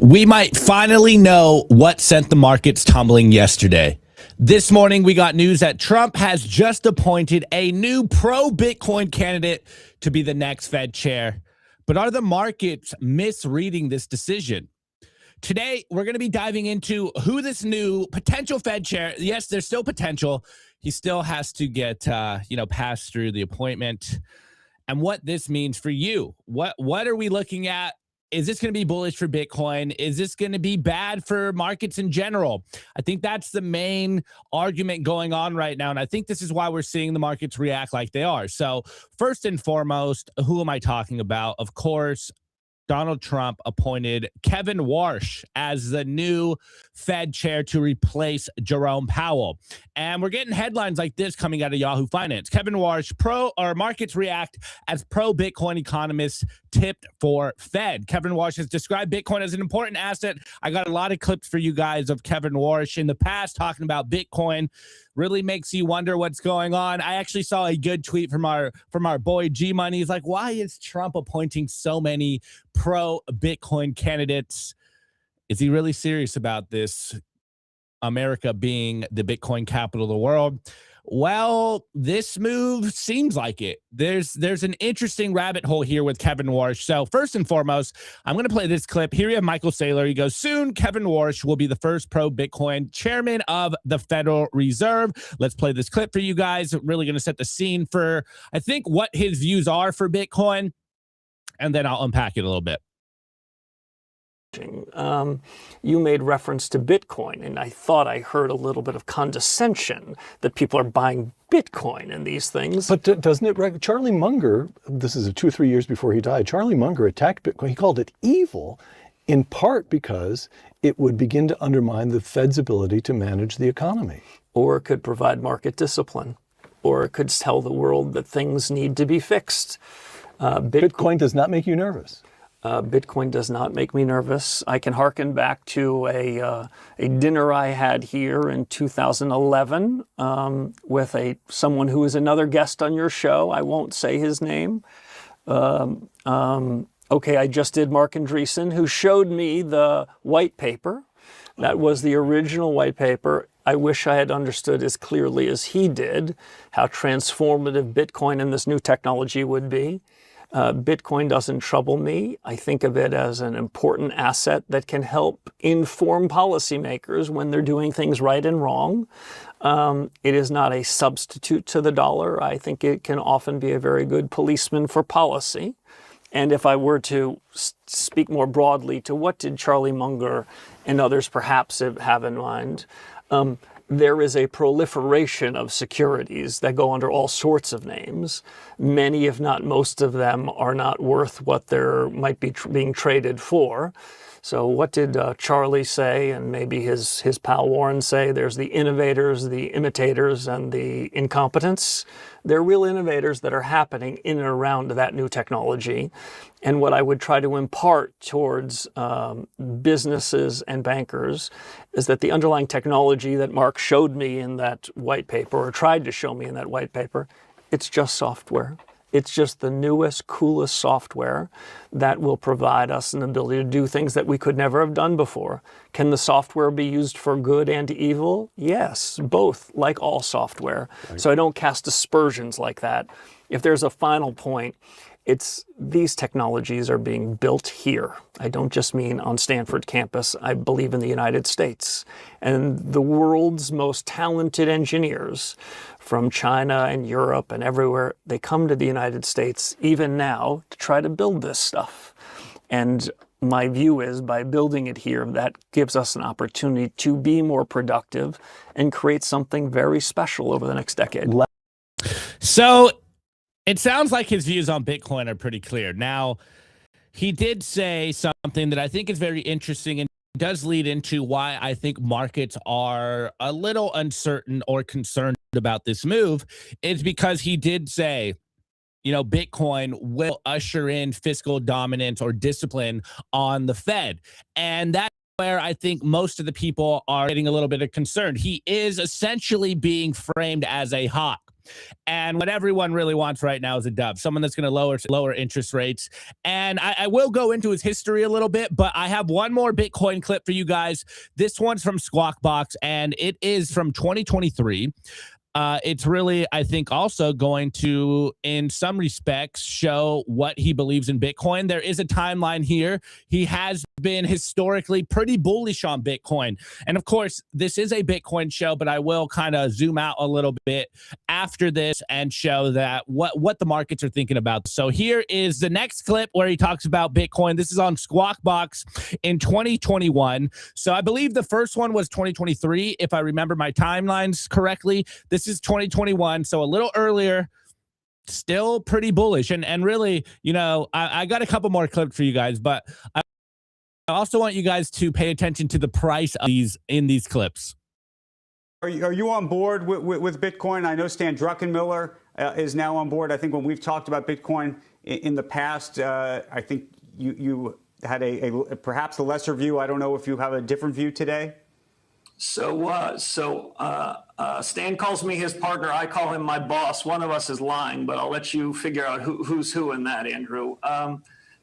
We might finally know what sent the markets tumbling yesterday. This morning, we got news that Trump has just appointed a new pro-Bitcoin candidate to be the next Fed chair. But are the markets misreading this decision? Today, we're going to be diving into who this new potential Fed chair, yes, there's still potential. He still has to get, pass through the appointment, and what this means for you. What are we looking at? Is this going to be bullish for Bitcoin? Is this going to be bad for markets in general? I think that's the main argument going on right now, and I think this is why we're seeing the markets react like they are. So first and foremost, who am I talking about? Of course, Donald Trump appointed Kevin Warsh as the new Fed chair to replace Jerome Powell. And we're getting headlines like this coming out of Yahoo Finance. Kevin Warsh, markets react as pro-Bitcoin economists tipped for Fed. Kevin Warsh has described Bitcoin as an important asset. I got a lot of clips for you guys of Kevin Warsh in the past talking about Bitcoin. Really makes you wonder what's going on. I actually saw a good tweet from our boy G Money. He's like, why is Trump appointing so many pro-Bitcoin candidates? Is he really serious about this, America being the Bitcoin capital of the world? Well, this move seems like it. There's an interesting rabbit hole here with Kevin Warsh. So first and foremost, I'm going to play this clip. Here you have Michael Saylor. He goes, soon Kevin Warsh will be the first pro-Bitcoin chairman of the Federal Reserve. Let's play this clip for you guys. Really going to set the scene for, I think, what his views are for Bitcoin, and then I'll unpack it a little bit. You made reference to Bitcoin, and I thought I heard a little bit of condescension that people are buying Bitcoin and these things. But doesn't it? Charlie Munger, this is 2 or 3 years before he died, Charlie Munger attacked Bitcoin. He called it evil, in part because it would begin to undermine the Fed's ability to manage the economy. Or it could provide market discipline. Or it could tell the world that things need to be fixed. Bitcoin does not make you nervous. Bitcoin does not make me nervous. I can hearken back to a dinner I had here in 2011 with someone who is another guest on your show. I won't say his name. Okay, I just did Mark Andreessen, who showed me the white paper. That was the original white paper. I wish I had understood as clearly as he did how transformative Bitcoin and this new technology would be. Bitcoin doesn't trouble me. I think of it as an important asset that can help inform policymakers when they're doing things right and wrong. It is not a substitute to the dollar. I think it can often be a very good policeman for policy. And if I were to speak more broadly to what did Charlie Munger and others perhaps have in mind, there is a proliferation of securities that go under all sorts of names. Many, if not most of them, are not worth what they might be being traded for. So what did Charlie say, and maybe his pal Warren say? There's the innovators, the imitators, and the incompetents. They're real innovators that are happening in and around that new technology. And what I would try to impart towards businesses and bankers is that the underlying technology that Mark showed me in that white paper, or tried to show me in that white paper, it's just software. It's just the newest, coolest software that will provide us an ability to do things that we could never have done before. Can the software be used for good and evil? Yes, both, like all software. Right. So I don't cast aspersions like that. If there's a final point, it's these technologies are being built here. I don't just mean on Stanford campus. I believe in the United States. And the world's most talented engineers from China and Europe and everywhere, they come to the United States even now to try to build this stuff. And my view is by building it here, that gives us an opportunity to be more productive and create something very special over the next decade. So it sounds like his views on Bitcoin are pretty clear. Now, he did say something that I think is very interesting and does lead into why I think markets are a little uncertain or concerned about this move. Is because he did say, Bitcoin will usher in fiscal dominance or discipline on the Fed. And that's where I think most of the people are getting a little bit of concern. He is essentially being framed as a hawk. And what everyone really wants right now is a dove, someone that's going to lower interest rates. And I will go into his history a little bit, but I have one more Bitcoin clip for you guys. This one's from Squawk Box, and it is from 2023. It's really, I think, also going to, in some respects, show what he believes in Bitcoin. There is a timeline here. He has been historically pretty bullish on Bitcoin. And of course, this is a Bitcoin show, but I will kind of zoom out a little bit after this and show that what the markets are thinking about. So here is the next clip where he talks about Bitcoin. This is on Squawk Box in 2021. So I believe the first one was 2023, if I remember my timelines correctly. This is 2021, so a little earlier, still pretty bullish. And really, you know, I got a couple more clips for you guys, but I also want you guys to pay attention to the price of these in these clips. Are you on board with Bitcoin? I know Stan Druckenmiller is now on board. I think when we've talked about Bitcoin in the past, I think you had perhaps a lesser view. I don't know if you have a different view today. So Stan calls me his partner. I call him my boss. One of us is lying, but I'll let you figure out who's who in that, Andrew.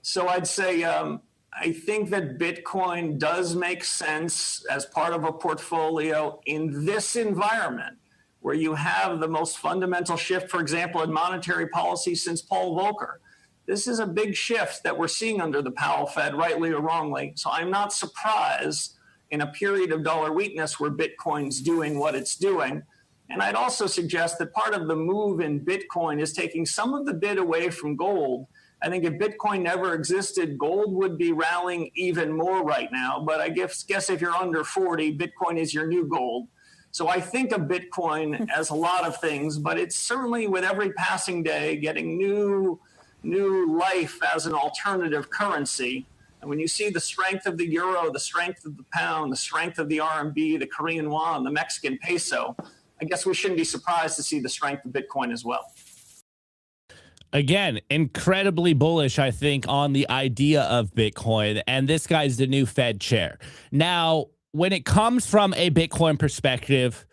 So I'd say I think that Bitcoin does make sense as part of a portfolio in this environment where you have the most fundamental shift, for example, in monetary policy since Paul Volcker. This is a big shift that we're seeing under the Powell Fed, rightly or wrongly. So I'm not surprised in a period of dollar weakness where Bitcoin's doing what it's doing. And I'd also suggest that part of the move in Bitcoin is taking some of the bid away from gold. I think if Bitcoin never existed, gold would be rallying even more right now. But I guess if you're under 40, Bitcoin is your new gold. So I think of Bitcoin as a lot of things, but it's certainly with every passing day getting new life as an alternative currency. And when you see the strength of the euro, the strength of the pound, the strength of the RMB, the Korean won, the Mexican peso, I guess we shouldn't be surprised to see the strength of Bitcoin as well. Again, incredibly bullish, I think, on the idea of Bitcoin. And this guy's the new Fed chair. Now, when it comes from a Bitcoin perspective,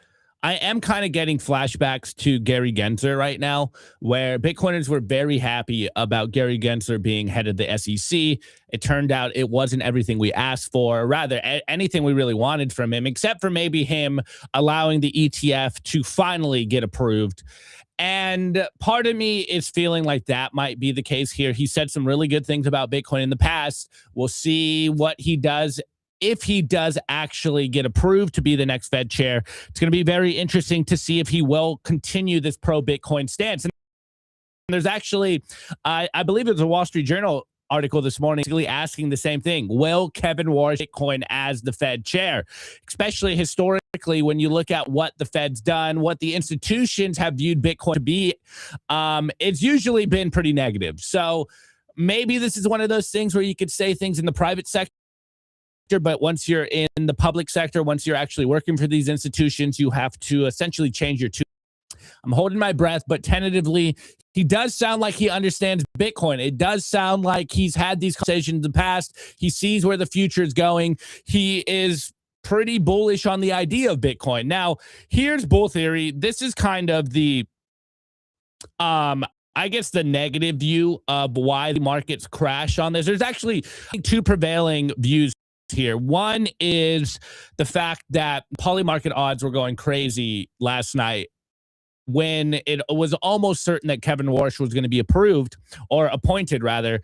I am kind of getting flashbacks to Gary Gensler right now, where Bitcoiners were very happy about Gary Gensler being head of the SEC. It turned out it wasn't everything we asked for, or rather anything we really wanted from him, except for maybe him allowing the ETF to finally get approved. And part of me is feeling like that might be the case here. He said some really good things about Bitcoin in the past. We'll see what he does. If he does actually get approved to be the next Fed chair, it's going to be very interesting to see if he will continue this pro-Bitcoin stance. And there's actually, I believe it was a Wall Street Journal article this morning basically asking the same thing. Will Kevin Warsh Bitcoin as the Fed chair? Especially historically, when you look at what the Fed's done, what the institutions have viewed Bitcoin to be, it's usually been pretty negative. So maybe this is one of those things where you could say things in the private sector, but once you're in the public sector, once you're actually working for these institutions, you have to essentially change your tune. I'm holding my breath, but tentatively, he does sound like he understands Bitcoin. It does sound like he's had these conversations in the past. He sees where the future is going. He is pretty bullish on the idea of Bitcoin. Now, here's bull theory. This is kind of the, I guess, the negative view of why the markets crash on this. There's actually two prevailing views here. One is the fact that polymarket odds were going crazy last night when it was almost certain that Kevin Warsh was going to be approved or appointed rather,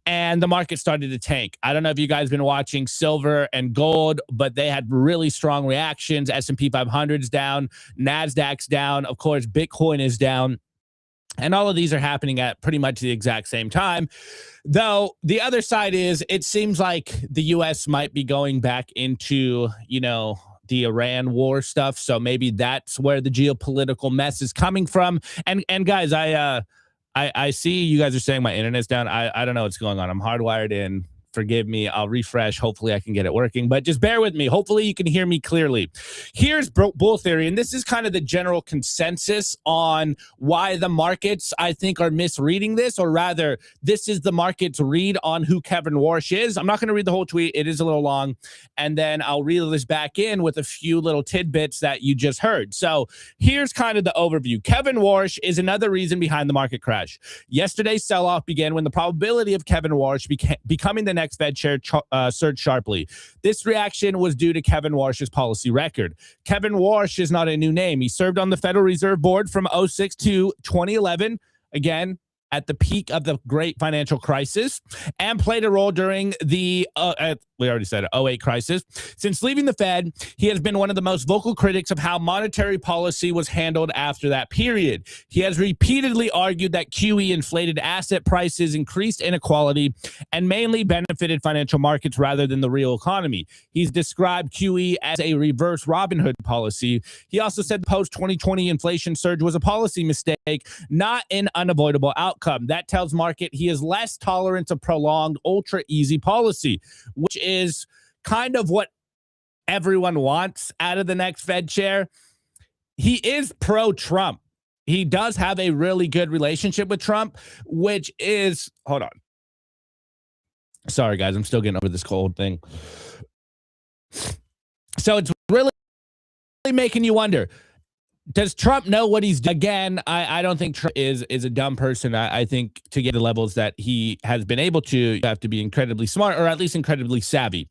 and the market started to tank. I don't know if you guys have been watching silver and gold, but they had really strong reactions. S&P 500's down, NASDAQ's down, of course Bitcoin is down. And all of these are happening at pretty much the exact same time. Though the other side is it seems like the U.S. might be going back into, you know, the Iran war stuff. So maybe that's where the geopolitical mess is coming from. And guys, I see you guys are saying my internet's down. I don't know what's going on. I'm hardwired in Forgive me. I'll refresh. Hopefully I can get it working, but just bear with me. Hopefully you can hear me clearly. Here's bull theory, and this is kind of the general consensus on why the markets, I think, are misreading this, or rather, this is the market's read on who Kevin Warsh is. I'm not going to read the whole tweet. It is a little long, and then I'll reel this back in with a few little tidbits that you just heard. So here's kind of the overview. Kevin Warsh is another reason behind the market crash. Yesterday's sell-off began when the probability of Kevin Warsh becoming the next Fed chair surged sharply. This reaction was due to Kevin Warsh's policy record. Kevin Warsh is not a new name. He served on the Federal Reserve Board from 2006 to 2011. Again, at the peak of the great financial crisis, and played a role during the, we already said it, 08 crisis. Since leaving the Fed, he has been one of the most vocal critics of how monetary policy was handled after that period. He has repeatedly argued that QE inflated asset prices, increased inequality, and mainly benefited financial markets rather than the real economy. He's described QE as a reverse Robin Hood policy. He also said the post-2020 inflation surge was a policy mistake, not an unavoidable outcome. That tells market he is less tolerant of prolonged ultra easy policy, which is kind of what everyone wants out of the next Fed chair. He is pro-Trump. He does have a really good relationship with Trump, which is, hold on. Sorry, guys, I'm still getting over this cold thing. So it's really making you wonder, does Trump know what he's doing? Again, I don't think Trump is a dumb person. I think to get the levels that he has been able to, you have to be incredibly smart, or at least incredibly savvy.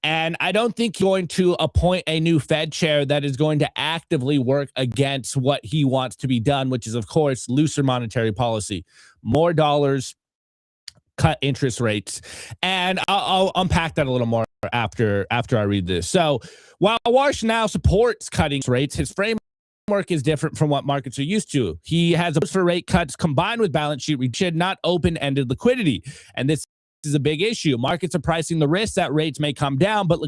And I don't think he's going to appoint a new Fed chair that is going to actively work against what he wants to be done, which is, of course, looser monetary policy, more dollars, cut interest rates. And I'll unpack that a little more after I read this. So while Warsh now supports cutting rates, his framework is different from what markets are used to. He has a for rate cuts combined with balance sheet reduction, not open-ended liquidity. And this is a big issue. Markets are pricing the risk that rates may come down, but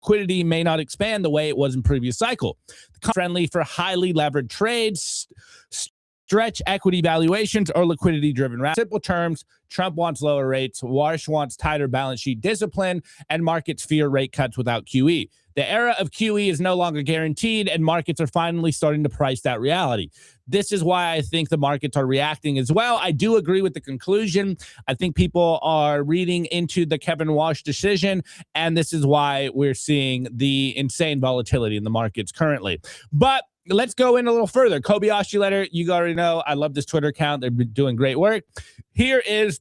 liquidity may not expand the way it was in previous cycle. Friendly for highly levered trades, stretch equity valuations, or liquidity-driven. Simple terms, Trump wants lower rates, Warsh wants tighter balance sheet discipline, and markets fear rate cuts without QE. The era of QE is no longer guaranteed, and markets are finally starting to price that reality. This is why I think the markets are reacting as well. I do agree with the conclusion. I think people are reading into the Kevin Warsh decision, and this is why we're seeing the insane volatility in the markets currently. But let's go in a little further. Kobayashi letter, you already know. I love this Twitter account. They've been doing great work. Here is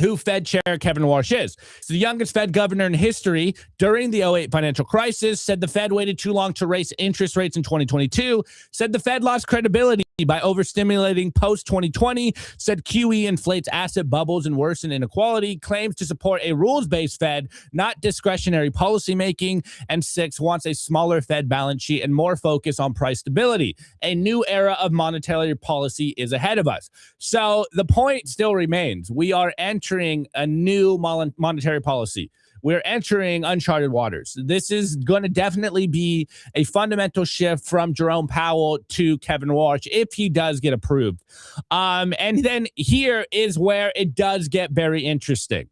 who Fed Chair Kevin Warsh is. He's the youngest Fed governor in history during the 08 financial crisis, said the Fed waited too long to raise interest rates in 2022, said the Fed lost credibility by overstimulating post-2020, said QE inflates asset bubbles and worsen inequality, claims to support a rules-based Fed, not discretionary policymaking, and 6, wants a smaller Fed balance sheet and more focus on price stability. A new era of monetary policy is ahead of us. So the point still remains. We are entering a new monetary policy. We're entering uncharted waters. This is going to definitely be a fundamental shift from Jerome Powell to Kevin Warsh if he does get approved. And then here is where it does get very interesting.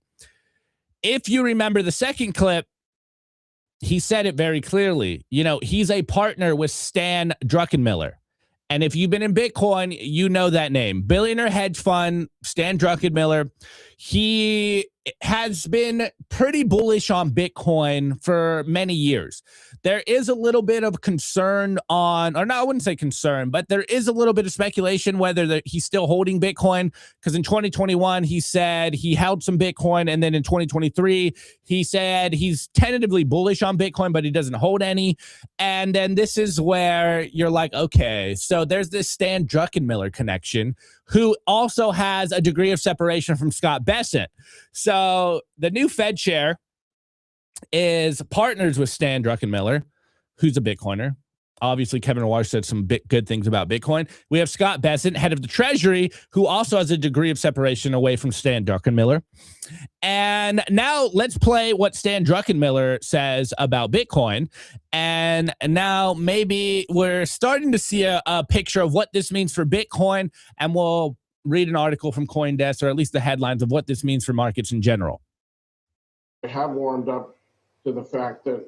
If you remember the second clip, he said it very clearly. You know, he's a partner with Stan Druckenmiller. And if you've been in Bitcoin, you know that name. Billionaire hedge fund, Stan Druckenmiller. He has been pretty bullish on Bitcoin for many years. There is a little bit of concern on, or no, I wouldn't say concern, but there is a little bit of speculation whether he's still holding Bitcoin, because in 2021, he said he held some Bitcoin, and then in 2023, he said he's tentatively bullish on Bitcoin, but he doesn't hold any. And then this is where you're like, okay, so there's this Stan Druckenmiller connection, who also has a degree of separation from Scott Bessent. So the new Fed chair is partners with Stan Druckenmiller, who's a Bitcoiner. Obviously, Kevin Warsh said some good things about Bitcoin. We have Scott Bessent, head of the Treasury, who also has a degree of separation away from Stan Druckenmiller. And now let's play what Stan Druckenmiller says about Bitcoin. And now maybe we're starting to see a picture of what this means for Bitcoin, and we'll read an article from CoinDesk, or at least the headlines of what this means for markets in general. have warmed up to the fact that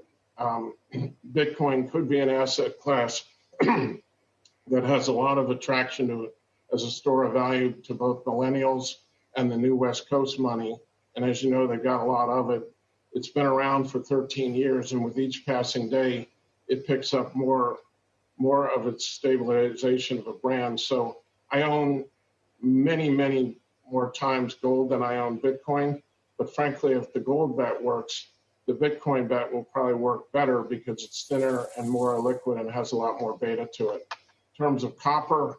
Bitcoin could be an asset class that has a lot of attraction to it as a store of value to both millennials and the new West Coast money. And as you know, they've got a lot of it. It's been around for 13 years, and with each passing day, it picks up more of its stabilization of a brand. So I own many, many more times gold than I own Bitcoin. But frankly, if the gold bet works, the Bitcoin bet will probably work better because it's thinner and more liquid and has a lot more beta to it. In terms of copper,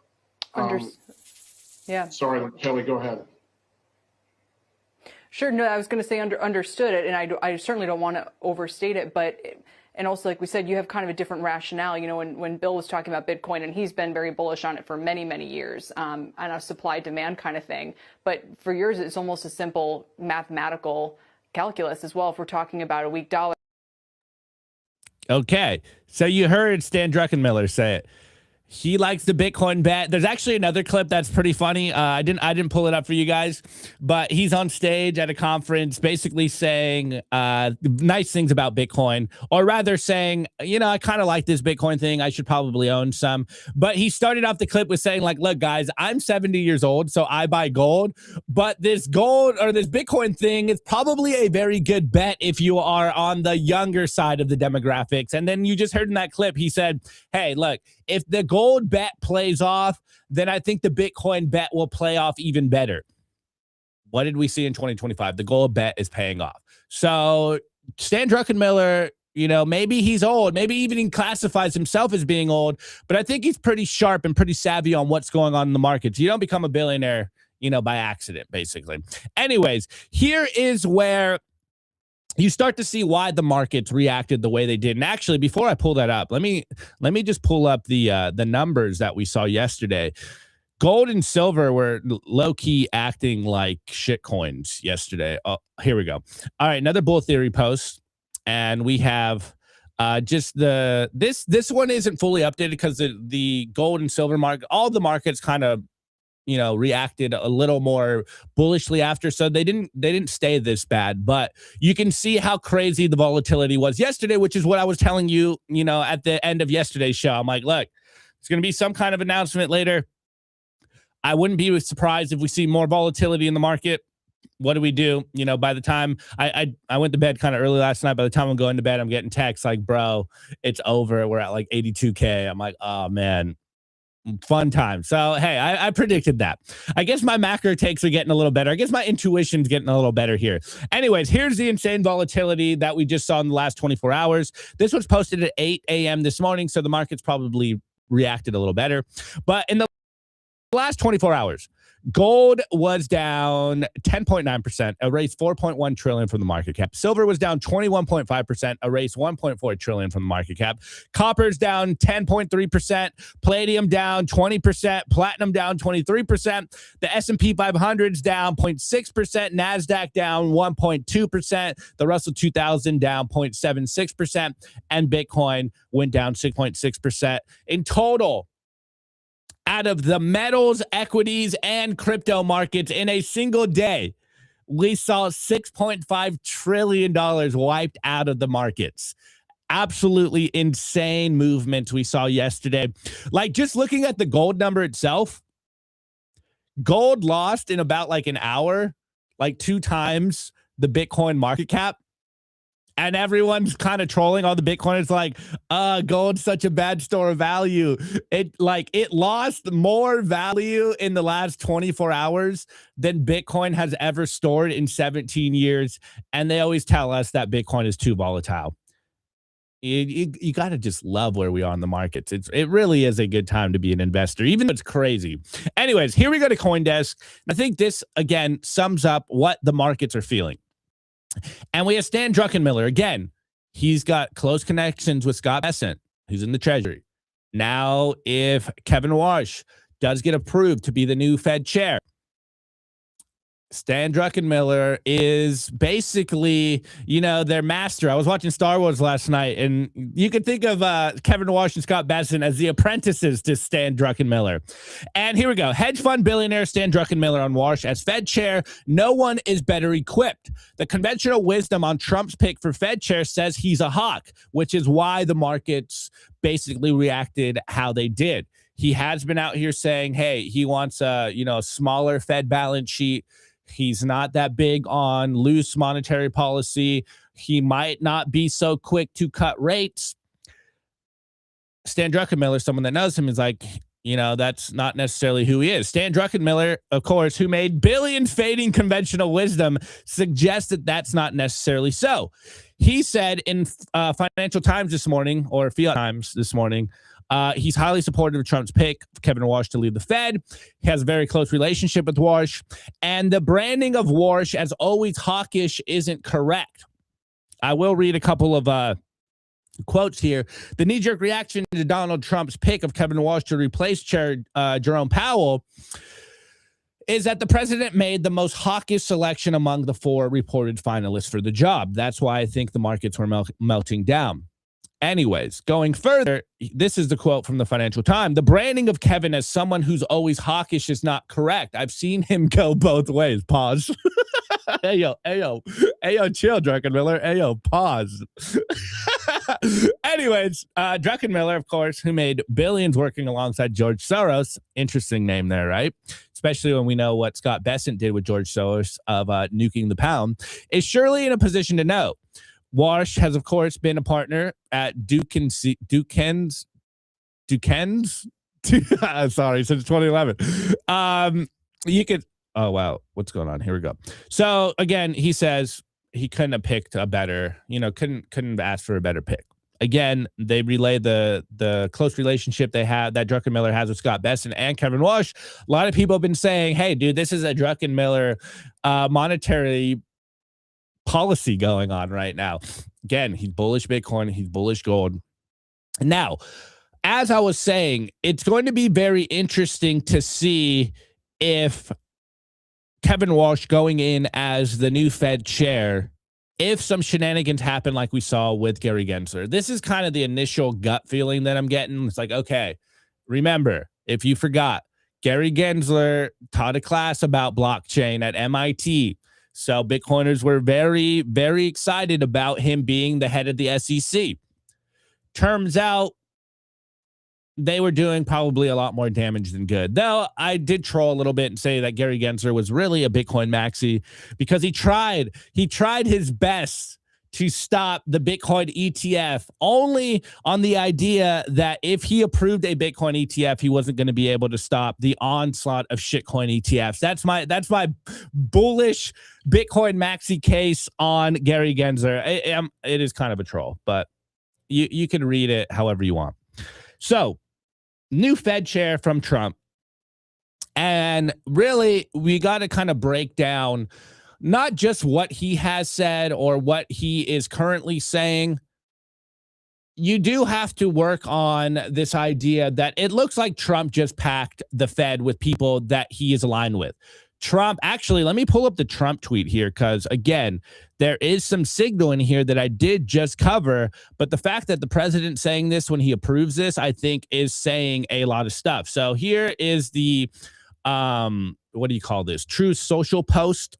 yeah. Sorry, Kelly, go ahead. Sure. No, I was going to say understood it, and I certainly don't want to overstate it, but and also, like we said, you have kind of a different rationale. You know, when Bill was talking about Bitcoin, and he's been very bullish on it for many, many years, on a supply-demand kind of thing. But for yours, it's almost a simple mathematical calculus as well. If we're talking about a weak dollar. Okay, so you heard Stan Druckenmiller say it. He likes the Bitcoin bet. There's actually another clip that's pretty funny. I didn't pull it up for you guys, but he's on stage at a conference basically saying nice things about Bitcoin, or rather saying, you know, I kind of like this Bitcoin thing. I should probably own some. But he started off the clip with saying, like, look, guys, I'm 70 years old, so I buy gold. But this gold or this Bitcoin thing is probably a very good bet if you are on the younger side of the demographics. And then you just heard in that clip, he said, hey, look, if the gold bet plays off, then I think the Bitcoin bet will play off even better. What did we see in 2025? The gold bet is paying off. So Stan Druckenmiller, you know, maybe he's old. Maybe even he classifies himself as being old. But I think he's pretty sharp and pretty savvy on what's going on in the markets. You don't become a billionaire, you know, by accident, basically. Anyways, here is where you start to see why the markets reacted the way they did. And actually, before I pull that up, let me just pull up the numbers that we saw yesterday. Gold and silver were low-key acting like shit coins yesterday. Oh, here we go. All right, another bull theory post. And we have just this one isn't fully updated because the gold and silver market, all the markets kind of, you know, reacted a little more bullishly after. So they didn't stay this bad, but you can see how crazy the volatility was yesterday, which is what I was telling you, you know, at the end of yesterday's show. I'm like, look, it's going to be some kind of announcement later. I wouldn't be surprised if we see more volatility in the market. What do we do? You know, by the time I went to bed kind of early last night, by the time I'm going to bed, I'm getting texts like, bro, it's over. We're at like 82K. I'm like, oh man, fun time. So, hey, I predicted that. I guess my macro takes are getting a little better. I guess my intuition's getting a little better here. Anyways, here's the insane volatility that we just saw in the last 24 hours. This was posted at 8 a.m. this morning, so the market's probably reacted a little better. But in the last 24 hours, gold was down 10.9%, erased 4.1 trillion from the market cap. Silver was down 21.5%, erased 1.4 trillion from the market cap. Copper's down 10.3%, palladium down 20%, platinum down 23%. The S&P 500's down 0.6%, NASDAQ down 1.2%, the Russell 2000 down 0.76%, and Bitcoin went down 6.6%. In total, out of the metals, equities, and crypto markets in a single day, we saw $6.5 trillion wiped out of the markets. Absolutely insane movements we saw yesterday. Like, just looking at the gold number itself, gold lost in about like an hour, like 2 times the Bitcoin market cap. And everyone's kind of trolling all the Bitcoiners like, gold's such a bad store of value. It lost more value in the last 24 hours than Bitcoin has ever stored in 17 years. And they always tell us that Bitcoin is too volatile. You got to just love where we are in the markets. It really is a good time to be an investor, even though it's crazy. Anyways, here we go to CoinDesk. I think this, again, sums up what the markets are feeling. And we have Stan Druckenmiller. Again, he's got close connections with Scott Bessent, who's in the Treasury. Now, if Kevin Warsh does get approved to be the new Fed chair, Stan Druckenmiller is basically, their master. I was watching Star Wars last night, and you could think of Kevin Walsh and Scott Besson as the apprentices to Stan Druckenmiller. And here we go. Hedge fund billionaire Stan Druckenmiller on Walsh as Fed chair. No one is better equipped. The conventional wisdom on Trump's pick for Fed chair says he's a hawk, which is why the markets basically reacted how they did. He has been out here saying, hey, he wants a smaller Fed balance sheet. He's not that big on loose monetary policy. He might not be so quick to cut rates. Stan Druckenmiller, someone that knows him, is like, that's not necessarily who he is. Stan Druckenmiller, of course, who made billions fading conventional wisdom, suggests that that's not necessarily so. He said in Financial Times this morning, or Fiat Times this morning, he's highly supportive of Trump's pick, Kevin Walsh, to lead the Fed. He has a very close relationship with Walsh. And the branding of Walsh as always hawkish isn't correct. I will read a couple of quotes here. The knee-jerk reaction to Donald Trump's pick of Kevin Walsh to replace Chair Jerome Powell is that the president made the most hawkish selection among the 4 reported finalists for the job. That's why I think the markets were melting down. Anyways, going further, this is the quote from the Financial Times. The branding of Kevin as someone who's always hawkish is not correct. I've seen him go both ways. Pause. Hey, yo, chill, Druckenmiller. Hey, yo, pause. Anyways, Druckenmiller, of course, who made billions working alongside George Soros. Interesting name there, right? Especially when we know what Scott Besant did with George Soros of nuking the pound, is surely in a position to know. Walsh has, of course, been a partner at Duke's. Sorry, since 2011. You could. Oh wow, what's going on? Here we go. So again, he says he couldn't have picked a better. Couldn't ask for a better pick. Again, they relay the close relationship they have that Druckenmiller has with Scott Besant and Kevin Walsh. A lot of people have been saying, "Hey, dude, this is a Druckenmiller monetary policy going on right now." Again, he's bullish Bitcoin, he's bullish gold. Now, as I was saying, it's going to be very interesting to see if Kevin Walsh going in as the new Fed chair, if some shenanigans happen like we saw with Gary Gensler. This is kind of the initial gut feeling that I'm getting. It's like, okay, remember, if you forgot, Gary Gensler taught a class about blockchain at MIT. So Bitcoiners were very, very excited about him being the head of the SEC. Turns out they were doing probably a lot more damage than good. Though I did troll a little bit and say that Gary Gensler was really a Bitcoin maxi because he tried his best to stop the Bitcoin ETF only on the idea that if he approved a Bitcoin ETF, he wasn't going to be able to stop the onslaught of shitcoin ETFs. That's my bullish Bitcoin maxi case on Gary Gensler. It is kind of a troll, but you can read it however you want. So, new Fed chair from Trump. And really, we got to kind of break down not just what he has said or what he is currently saying. You do have to work on this idea that it looks like Trump just packed the Fed with people that he is aligned with. Trump, actually, let me pull up the Trump tweet here because, again, there is some signal in here that I did just cover, but the fact that the president saying this when he approves this, I think, is saying a lot of stuff. So here is the, what do you call this? True Social post.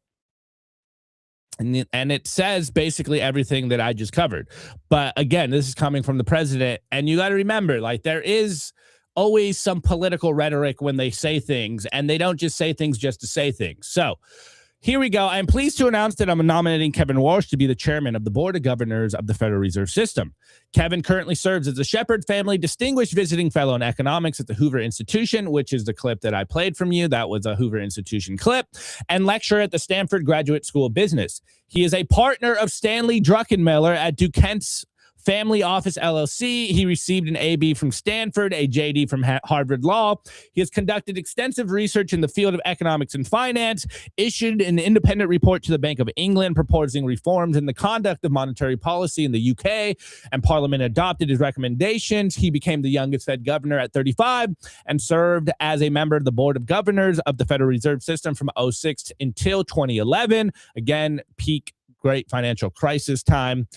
And it says basically everything that I just covered. But again, this is coming from the president. And you got to remember, like, there is always some political rhetoric when they say things, and they don't just say things just to say things. So here we go. I'm pleased to announce that I'm nominating Kevin Walsh to be the chairman of the Board of Governors of the Federal Reserve System. Kevin currently serves as a Shepherd Family Distinguished Visiting Fellow in Economics at the Hoover Institution, which is the clip that I played from you. That was a Hoover Institution clip, and lecturer at the Stanford Graduate School of Business. He is a partner of Stanley Druckenmiller at Duquesne's Family Office LLC. He received an AB from Stanford, a JD from Harvard Law. He has conducted extensive research in the field of economics and finance, issued an independent report to the Bank of England proposing reforms in the conduct of monetary policy in the UK, and Parliament adopted his recommendations. He became the youngest Fed governor at 35 and served as a member of the Board of Governors of the Federal Reserve System from 2006 until 2011. Again, peak great financial crisis time.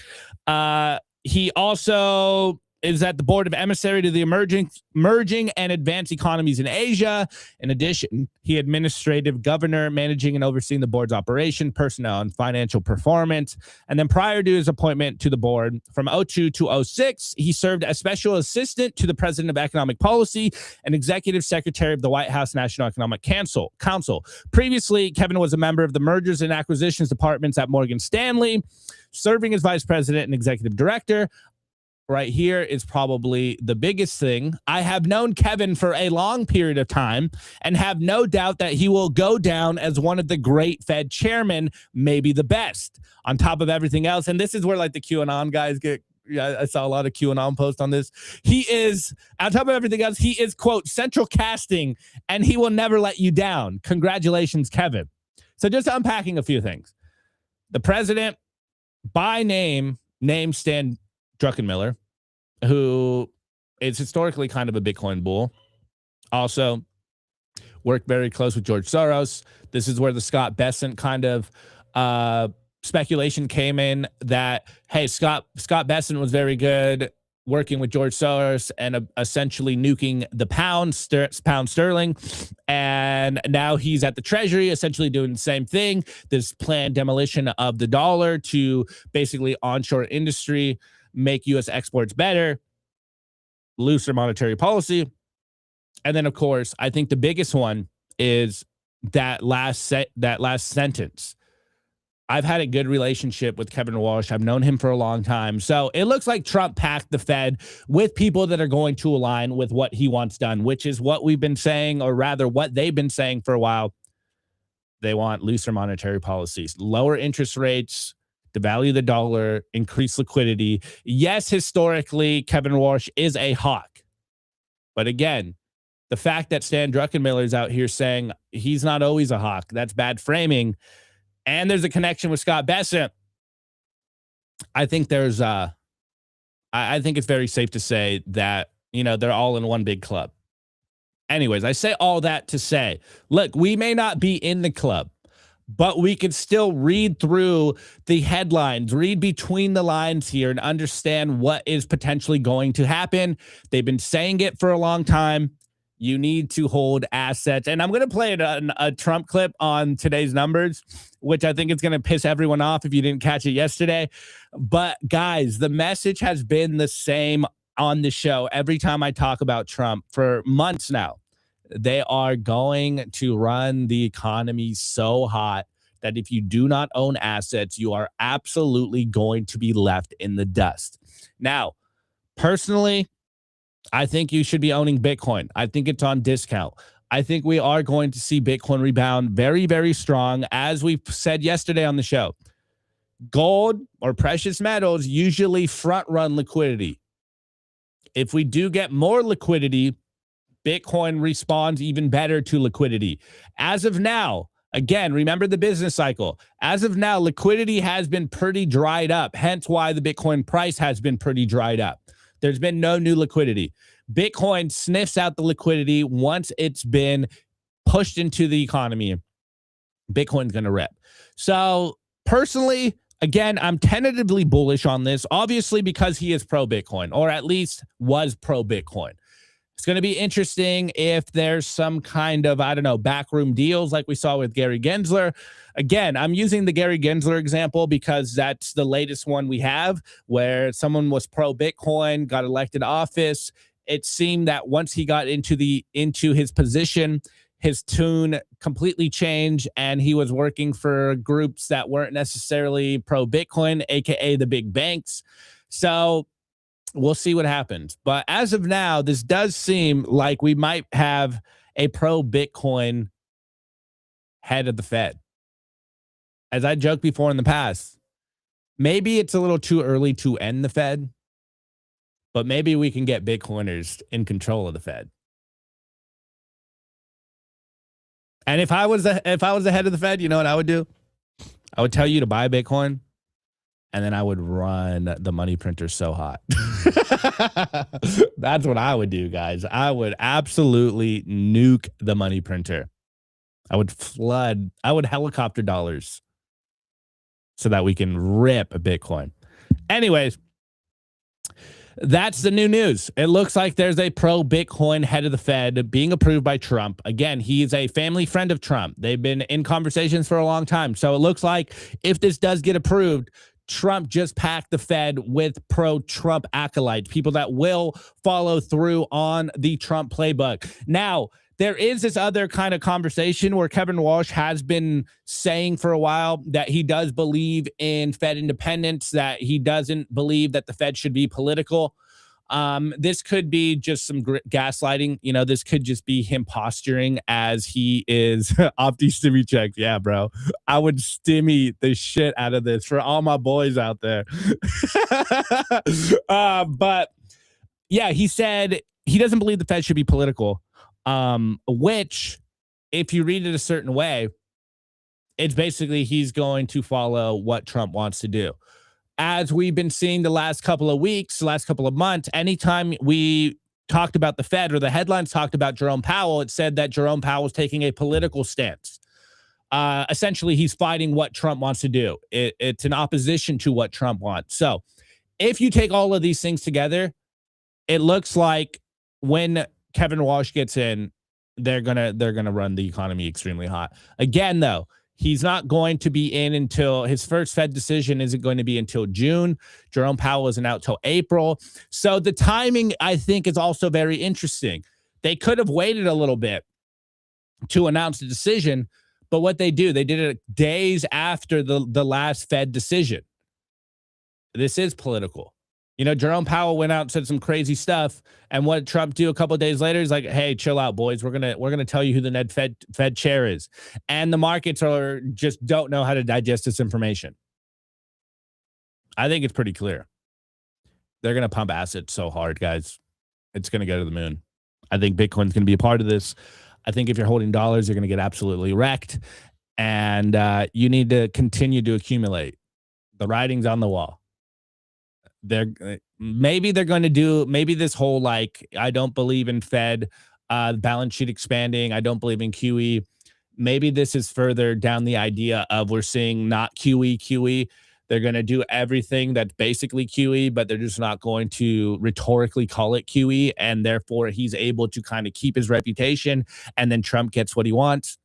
He also is at the board of emissary to the emerging and advanced economies in Asia. In addition, he administrative governor, managing and overseeing the board's operation, personnel, and financial performance. And then prior to his appointment to the board from 2002 to 2006, he served as special assistant to the president of economic policy and executive secretary of the White House National Economic Council. Previously, Kevin was a member of the mergers and acquisitions departments at Morgan Stanley, serving as vice president and executive director. Right here is probably the biggest thing. I have known Kevin for a long period of time and have no doubt that he will go down as one of the great Fed chairmen, maybe the best, on top of everything else. And this is where like the QAnon guys get, I saw a lot of QAnon posts on this. He is, on top of everything else, he is, quote, central casting, and he will never let you down. Congratulations, Kevin. So just unpacking a few things. The president, by name, named Stan Druckenmiller, who is historically kind of a Bitcoin bull. Also worked very close with George Soros. This is where the Scott Bessent kind of speculation came in that, hey, Scott Bessent was very good working with George Soros and essentially nuking the pound sterling. And now he's at the Treasury, essentially doing the same thing. This planned demolition of the dollar to basically onshore industry, make U.S. exports better, looser monetary policy. And then, of course, I think the biggest one is that last sentence. I've had a good relationship with Kevin Walsh. I've known him for a long time. So it looks like Trump packed the Fed with people that are going to align with what he wants done, which is what we've been saying, or rather what they've been saying for a while. They want looser monetary policies, lower interest rates, devalue the dollar, increase liquidity. Yes, historically, Kevin Walsh is a hawk. But again, the fact that Stan Druckenmiller is out here saying he's not always a hawk, that's bad framing. And there's a connection with Scott Bessent. I think there's I think it's very safe to say that, you know, they're all in one big club. Anyways, I say all that to say, look, we may not be in the club, but we can still read through the headlines, read between the lines here, and understand what is potentially going to happen. They've been saying it for a long time. You need to hold assets. And I'm going to play a Trump clip on today's numbers, which I think is going to piss everyone off if you didn't catch it yesterday. But guys, the message has been the same on the show every time I talk about Trump for months now. They are going to run the economy so hot that if you do not own assets, you are absolutely going to be left in the dust. Now, personally, I think you should be owning Bitcoin. I think it's on discount. I think we are going to see Bitcoin rebound very, very strong. As we said yesterday on the show, gold or precious metals usually front run liquidity. If we do get more liquidity, Bitcoin responds even better to liquidity. As of now, again, remember the business cycle. As of now, liquidity has been pretty dried up, hence why the Bitcoin price has been pretty dried up. There's been no new liquidity. Bitcoin sniffs out the liquidity once it's been pushed into the economy. Bitcoin's going to rip. So personally, again, I'm tentatively bullish on this, obviously because he is pro-Bitcoin, or at least was pro-Bitcoin. It's going to be interesting if there's some kind of, I don't know, backroom deals like we saw with Gary Gensler. Again, I'm using the Gary Gensler example because that's the latest one we have where someone was pro-Bitcoin, got elected office. It seemed that once he got into his position, his tune completely changed and he was working for groups that weren't necessarily pro-Bitcoin, aka the big banks. So we'll see what happens. But as of now, this does seem like we might have a pro-Bitcoin head of the Fed. As I joked before in the past, maybe it's a little too early to end the Fed. but maybe we can get Bitcoiners in control of the Fed. And if I was the head of the Fed, you know what I would do? I would tell you to buy Bitcoin, and then I would run the money printer so hot. That's what I would do, guys. I would absolutely nuke the money printer. I would helicopter dollars so that we can rip Bitcoin. Anyways, that's the new news. It looks like there's a pro-Bitcoin head of the Fed being approved by Trump. Again, he's a family friend of Trump. They've been in conversations for a long time. So it looks like if this does get approved, Trump just packed the Fed with pro-Trump acolytes, people that will follow through on the Trump playbook. Now, there is this other kind of conversation where Kevin Walsh has been saying for a while that he does believe in Fed independence, that he doesn't believe that the Fed should be political. This could be just some gaslighting. You know, this could just be him posturing as he is off these stimmy checks. Yeah, bro. I would stimmy the shit out of this for all my boys out there. But yeah, he said he doesn't believe the Fed should be political. Which, if you read it a certain way, it's basically he's going to follow what Trump wants to do. As we've been seeing the last couple of weeks, the last couple of months, anytime we talked about the Fed or the headlines talked about Jerome Powell, it said that Jerome Powell was taking a political stance. Essentially, he's fighting what Trump wants to do. It's an opposition to what Trump wants. So if you take all of these things together, it looks like when Kevin Walsh gets in, they're gonna run the economy extremely hot. Again, though, he's not going to be in until his first Fed decision isn't going to be until June. Jerome Powell isn't out till April. So the timing, I think, is also very interesting. They could have waited a little bit to announce the decision, but what they did it days after the last Fed decision. This is political. You know, Jerome Powell went out and said some crazy stuff, and what Trump do a couple of days later is like, "Hey, chill out, boys. We're gonna tell you who the next Fed chair is," and the markets just don't know how to digest this information. I think it's pretty clear. They're gonna pump assets so hard, guys. It's gonna go to the moon. I think Bitcoin's gonna be a part of this. I think if you're holding dollars, you're gonna get absolutely wrecked, and you need to continue to accumulate. The writing's on the wall. Maybe this whole, like, I don't believe in Fed balance sheet expanding, I don't believe in QE. Maybe this is further down the idea of we're seeing not QE. They're going to do everything that's basically QE, but they're just not going to rhetorically call it QE, and therefore he's able to kind of keep his reputation, and then Trump gets what he wants.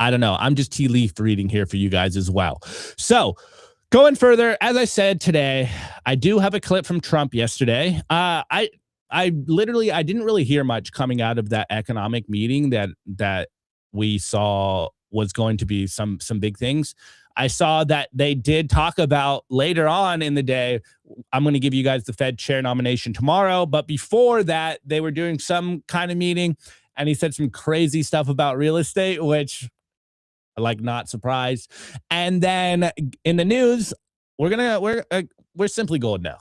I don't know. I'm just tea leaf reading here for you guys as well. So going further, as I said today, I do have a clip from Trump yesterday. I didn't really hear much coming out of that economic meeting that we saw was going to be some big things. I saw that they did talk about later on in the day, I'm going to give you guys the Fed chair nomination tomorrow. But before that, they were doing some kind of meeting, and he said some crazy stuff about real estate, which, like, not surprised. And then in the news, we're Simply Gold now.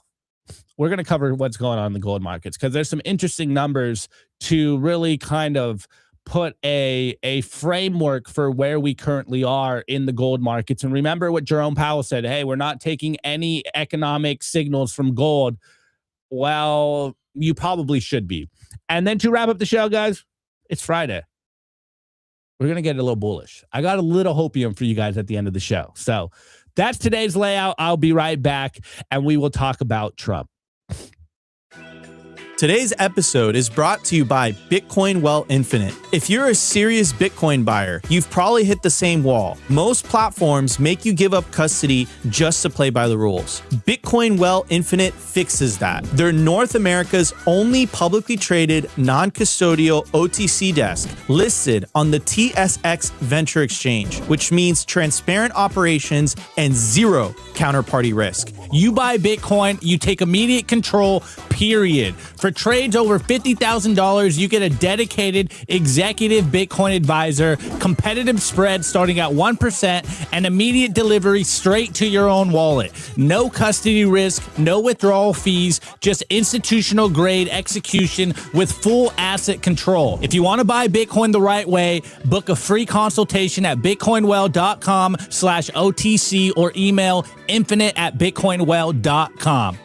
We're going to cover what's going on in the gold markets, because there's some interesting numbers to really kind of put a framework for where we currently are in the gold markets. And remember what Jerome Powell said, hey, we're not taking any economic signals from gold. Well, you probably should be. And then to wrap up the show, guys, it's Friday. We're going to get a little bullish. I got a little hopium for you guys at the end of the show. So that's today's layout. I'll be right back, and we will talk about Trump. Today's episode is brought to you by Bitcoin Well Infinite. If you're a serious Bitcoin buyer, you've probably hit the same wall. Most platforms make you give up custody just to play by the rules. Bitcoin Well Infinite fixes that. They're North America's only publicly traded, non-custodial OTC desk listed on the TSX Venture Exchange, which means transparent operations and zero counterparty risk. You buy Bitcoin, you take immediate control, period. For trades over $50,000, you get a dedicated executive Bitcoin advisor, competitive spread starting at 1%, and immediate delivery straight to your own wallet. No custody risk, no withdrawal fees, just institutional grade execution with full asset control. If you want to buy Bitcoin the right way, book a free consultation at bitcoinwell.com/OTC or email infinite@bitcoinwell.com.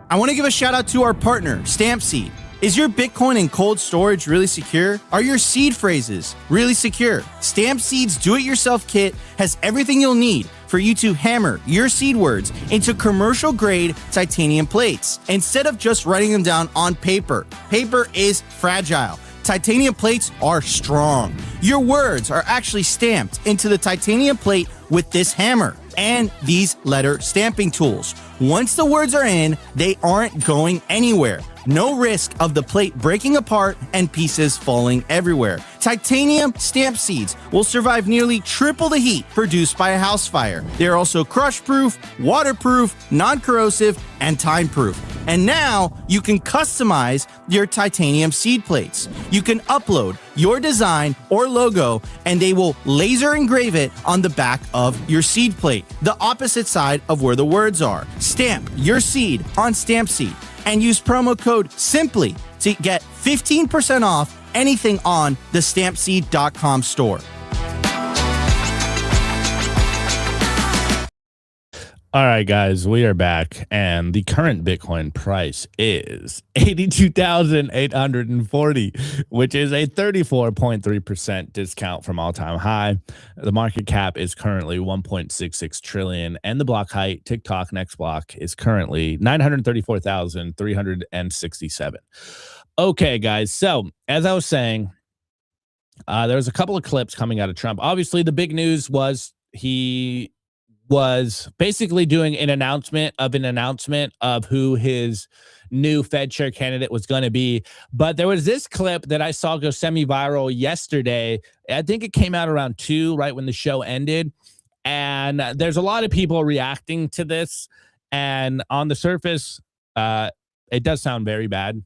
I want to give a shout out to our partner, Stampseed. Is your Bitcoin in cold storage really secure? Are your seed phrases really secure? Stampseed's do-it-yourself kit has everything you'll need for you to hammer your seed words into commercial-grade titanium plates instead of just writing them down on paper. Paper is fragile. Titanium plates are strong. Your words are actually stamped into the titanium plate with this hammer and these letter stamping tools. Once the words are in, they aren't going anywhere. No risk of the plate breaking apart and pieces falling everywhere. Titanium stamp seeds will survive nearly triple the heat produced by a house fire. They're also crush-proof, waterproof, non-corrosive, and time-proof. And now you can customize your titanium seed plates. You can upload your design or logo, and they will laser engrave it on the back of your seed plate, the opposite side of where the words are. Stamp your seed on Stampseed and use promo code SIMPLY to get 15% off anything on the stampseed.com store. All right, guys, we are back, and the current Bitcoin price is 82,840, which is a 34.3% discount from all-time high. The market cap is currently 1.66 trillion, and the block height, TikTok next block, is currently 934,367. Okay, guys, so as I was saying, there was a couple of clips coming out of Trump. Obviously, the big news was he was basically doing an announcement of who his new Fed chair candidate was going to be. But there was this clip that I saw go semi-viral yesterday. I think it came out around 2, right when the show ended. And there's a lot of people reacting to this. And on the surface, it does sound very bad.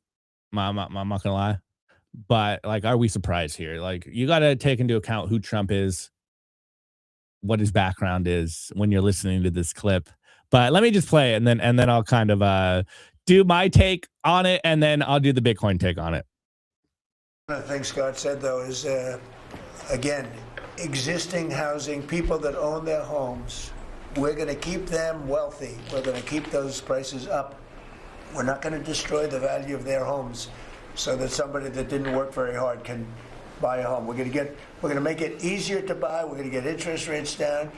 I'm not going to lie. But, like, are we surprised here? Like, you got to take into account who Trump is, what his background is when you're listening to this clip. But let me just play it, and then I'll kind of do my take on it, and then I'll do the Bitcoin take on it. One of the things Scott said, though, is, again, existing housing, people that own their homes, we're going to keep them wealthy. We're going to keep those prices up. We're not going to destroy the value of their homes so that somebody that didn't work very hard can buy a home. We're going to make it easier to buy. We're going to get interest rates down.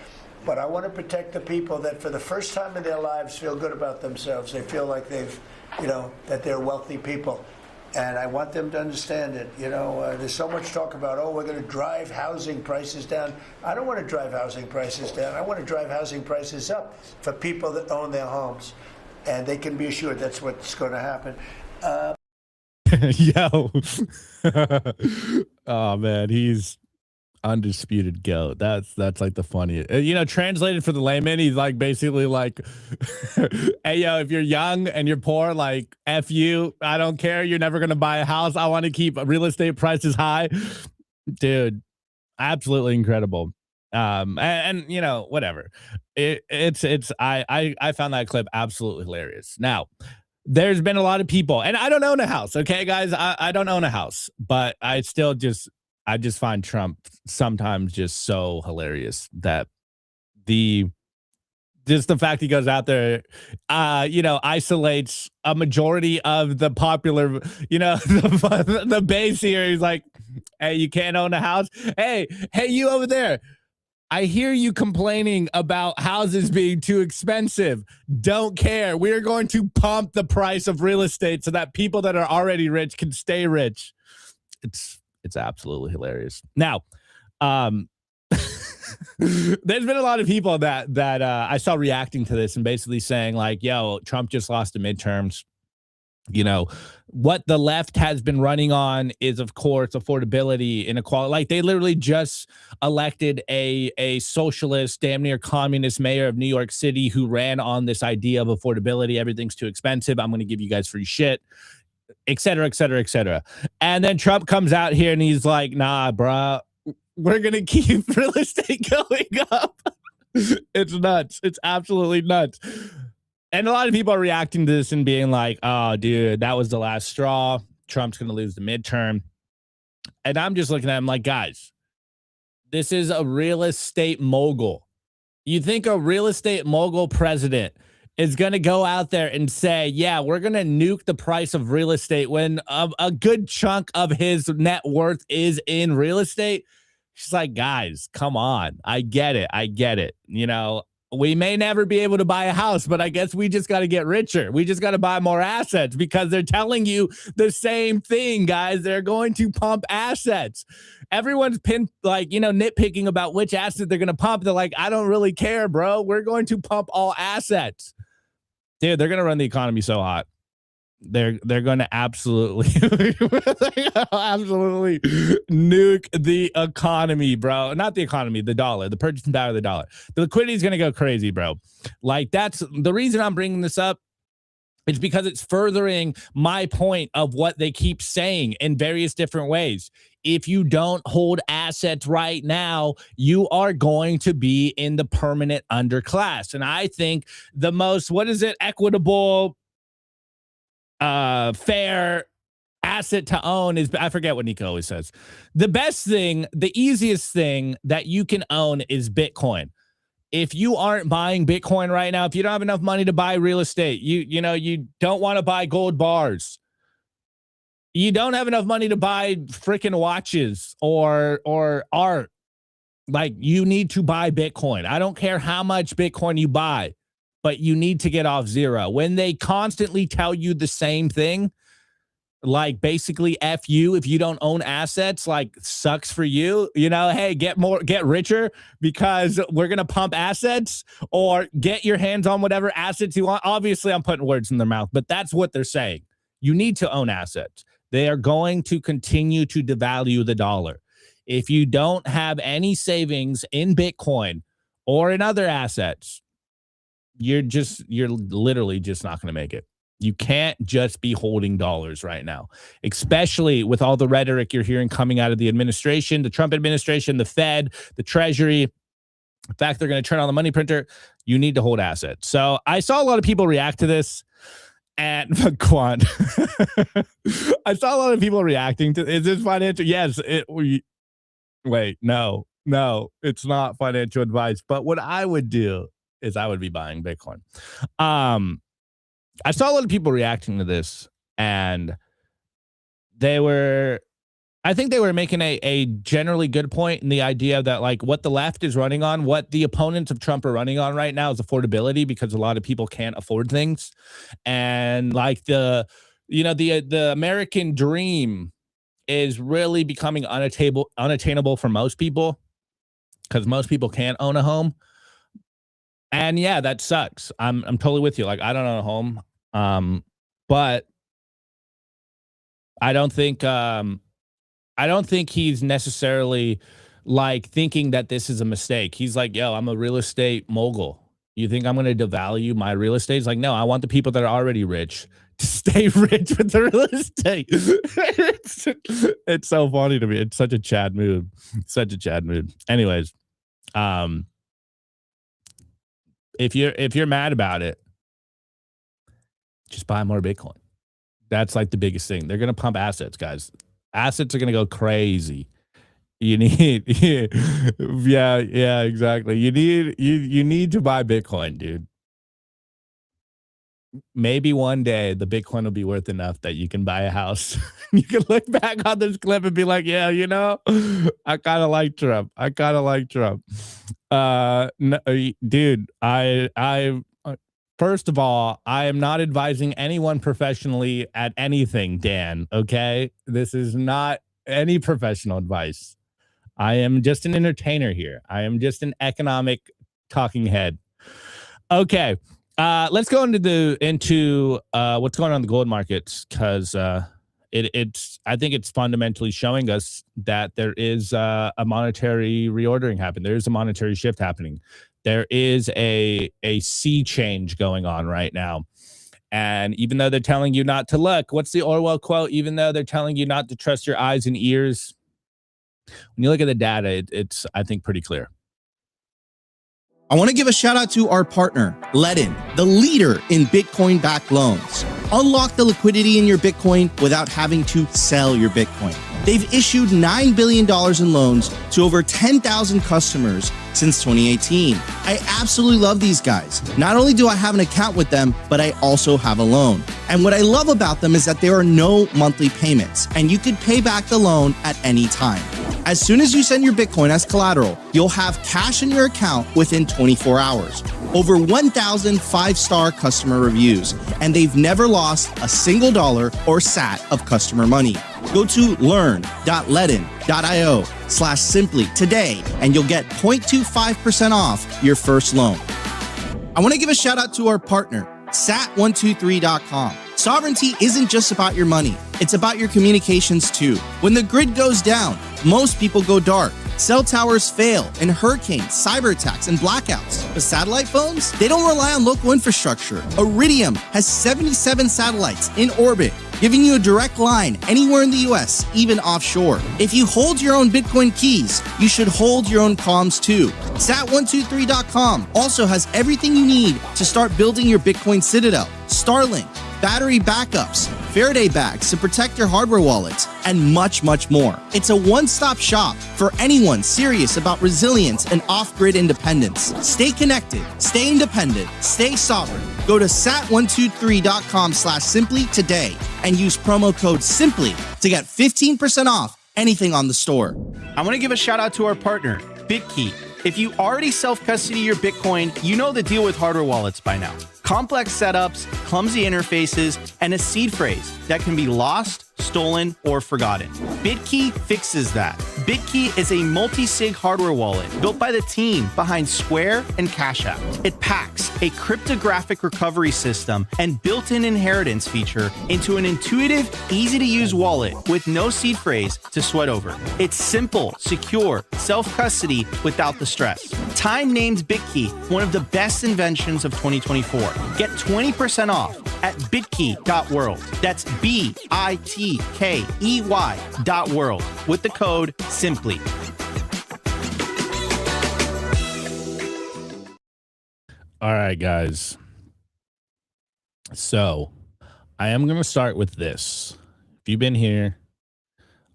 But I want to protect the people that for the first time in their lives feel good about themselves. They feel like they've, that they're wealthy people. And I want them to understand it. There's so much talk about, we're going to drive housing prices down. I don't want to drive housing prices down. I want to drive housing prices up for people that own their homes. And they can be assured that's what's going to happen. Yo. Oh man, he's undisputed GOAT. That's like the funniest. Translated for the layman, he's like basically like, hey yo, if you're young and you're poor, like F you, I don't care, you're never gonna buy a house. I want to keep real estate prices high. Dude, absolutely incredible. And whatever. I found that clip absolutely hilarious. Now, there's been a lot of people, and I don't own a house, okay, guys? I don't own a house, but I just find Trump sometimes just so hilarious that the fact he goes out there, isolates a majority of the popular, the base here. He's like, hey, you can't own a house. Hey, you over there. I hear you complaining about houses being too expensive. Don't care. We're going to pump the price of real estate so that people that are already rich can stay rich. It's absolutely hilarious. Now, there's been a lot of people that I saw reacting to this and basically saying like, yo, Trump just lost the midterms. What the left has been running on is, of course, affordability, inequality. Like, they literally just elected a socialist, damn near communist mayor of New York City who ran on this idea of affordability. Everything's too expensive. I'm going to give you guys free shit. et cetera, et cetera, et cetera. And then Trump comes out here and he's like, nah, bruh, we're going to keep real estate going up. It's nuts. It's absolutely nuts. And a lot of people are reacting to this and being like, oh, dude, that was the last straw. Trump's going to lose the midterm. And I'm just looking at him like, guys, this is a real estate mogul. You think a real estate mogul president is going to go out there and say, yeah, we're going to nuke the price of real estate when a good chunk of his net worth is in real estate? She's like, guys, come on. I get it. You know, we may never be able to buy a house, but I guess we just got to get richer. We just got to buy more assets because they're telling you the same thing, guys. They're going to pump assets. Everyone's nitpicking about which asset they're going to pump. They're like, I don't really care, bro. We're going to pump all assets. Dude, they're going to run the economy so hot. They're going to absolutely nuke the economy, bro. Not the economy, the dollar, the purchasing power of the dollar. The liquidity is going to go crazy, bro. Like, that's the reason I'm bringing this up. It's because it's furthering my point of what they keep saying in various different ways. If you don't hold assets right now, you are going to be in the permanent underclass. And I think the most, equitable, fair asset to own is, I forget what Nico always says. The best thing, the easiest thing that you can own is Bitcoin. If you aren't buying Bitcoin right now, if you don't have enough money to buy real estate, you don't want to buy gold bars. You don't have enough money to buy freaking watches or art. Like, you need to buy Bitcoin. I don't care how much Bitcoin you buy, but you need to get off zero. When they constantly tell you the same thing, like basically F you if you don't own assets, like, sucks for you, hey, get richer because we're going to pump assets, or get your hands on whatever assets you want. Obviously, I'm putting words in their mouth, but that's what they're saying. You need to own assets. They are going to continue to devalue the dollar. If you don't have any savings in Bitcoin or in other assets, you're literally just not going to make it. You can't just be holding dollars right now, especially with all the rhetoric you're hearing coming out of the administration, the Trump administration, the Fed, the Treasury. In fact, they're going to turn on the money printer. You need to hold assets. So I saw a lot of people react to this. And Quant, I saw a lot of people reacting to, is this financial? Yes. Wait, no, it's not financial advice. But what I would do is I would be buying Bitcoin. I saw a lot of people reacting to this, and I think they were making a generally good point in the idea that, like, what the left is running on, what the opponents of Trump are running on right now is affordability, because a lot of people can't afford things. And like the American dream is really becoming unattainable for most people, because most people can't own a home. And yeah, that sucks. I'm totally with you. Like, I don't own a home. But I don't think he's necessarily like thinking that this is a mistake. He's like, yo, I'm a real estate mogul. You think I'm going to devalue my real estate? It's like, no, I want the people that are already rich to stay rich with the real estate. It's so funny to me. It's such a Chad move. Anyways, if you're mad about it, just buy more Bitcoin. That's like the biggest thing. They're going to pump assets, guys. Assets are going to go crazy. You need, yeah, exactly. You need to buy Bitcoin, dude. Maybe one day the Bitcoin will be worth enough that you can buy a house. You can look back on this clip and be like, yeah, I kind of like Trump. No, dude, first of all, I am not advising anyone professionally at anything, Dan, okay? This is not any professional advice. I am just an entertainer here. I am just an economic talking head. Okay, let's go into what's going on in the gold markets, because I think it's fundamentally showing us that there is a monetary reordering happening. There is a monetary shift happening. There is a sea change going on right now. And even though they're telling you not to look, what's the Orwell quote? Even though they're telling you not to trust your eyes and ears, when you look at the data, it's, I think, pretty clear. I want to give a shout out to our partner, Ledin, the leader in Bitcoin-backed loans. Unlock the liquidity in your Bitcoin without having to sell your Bitcoin. They've issued $9 billion in loans to over 10,000 customers since 2018. I absolutely love these guys. Not only do I have an account with them, but I also have a loan. And what I love about them is that there are no monthly payments, and you could pay back the loan at any time. As soon as you send your Bitcoin as collateral, you'll have cash in your account within 24 hours. Over 1,000 five-star customer reviews, and they've never lost a single dollar or sat of customer money. Go to learn.ledin.io/simply today, and you'll get 0.25% off your first loan. I want to give a shout out to our partner, sat123.com. Sovereignty isn't just about your money. It's about your communications too. When the grid goes down, most people go dark. Cell towers fail in hurricanes, cyber attacks, and blackouts. But satellite phones, they don't rely on local infrastructure. Iridium has 77 satellites in orbit, giving you a direct line anywhere in the US, even offshore. If you hold your own Bitcoin keys, you should hold your own comms too. Sat123.com also has everything you need to start building your Bitcoin citadel. Starlink, battery backups, Faraday bags to protect your hardware wallets, and much, much more. It's a one-stop shop for anyone serious about resilience and off-grid independence. Stay connected, stay independent, stay sovereign. Go to sat123.com/simply today and use promo code SIMPLY to get 15% off anything on the store. I want to give a shout out to our partner, BitKey. If you already self-custody your Bitcoin, you know the deal with hardware wallets by now. Complex setups, clumsy interfaces, and a seed phrase that can be lost, stolen, or forgotten. BitKey fixes that. BitKey is a multi-sig hardware wallet built by the team behind Square and Cash App. It packs a cryptographic recovery system and built-in inheritance feature into an intuitive, easy-to-use wallet with no seed phrase to sweat over. It's simple, secure, self-custody without the stress. Time named BitKey one of the best inventions of 2024. Get 20% off at bitkey.world. That's BITKEY.world with the code SIMPLY. All right, guys. So I am going to start with this. If you've been here,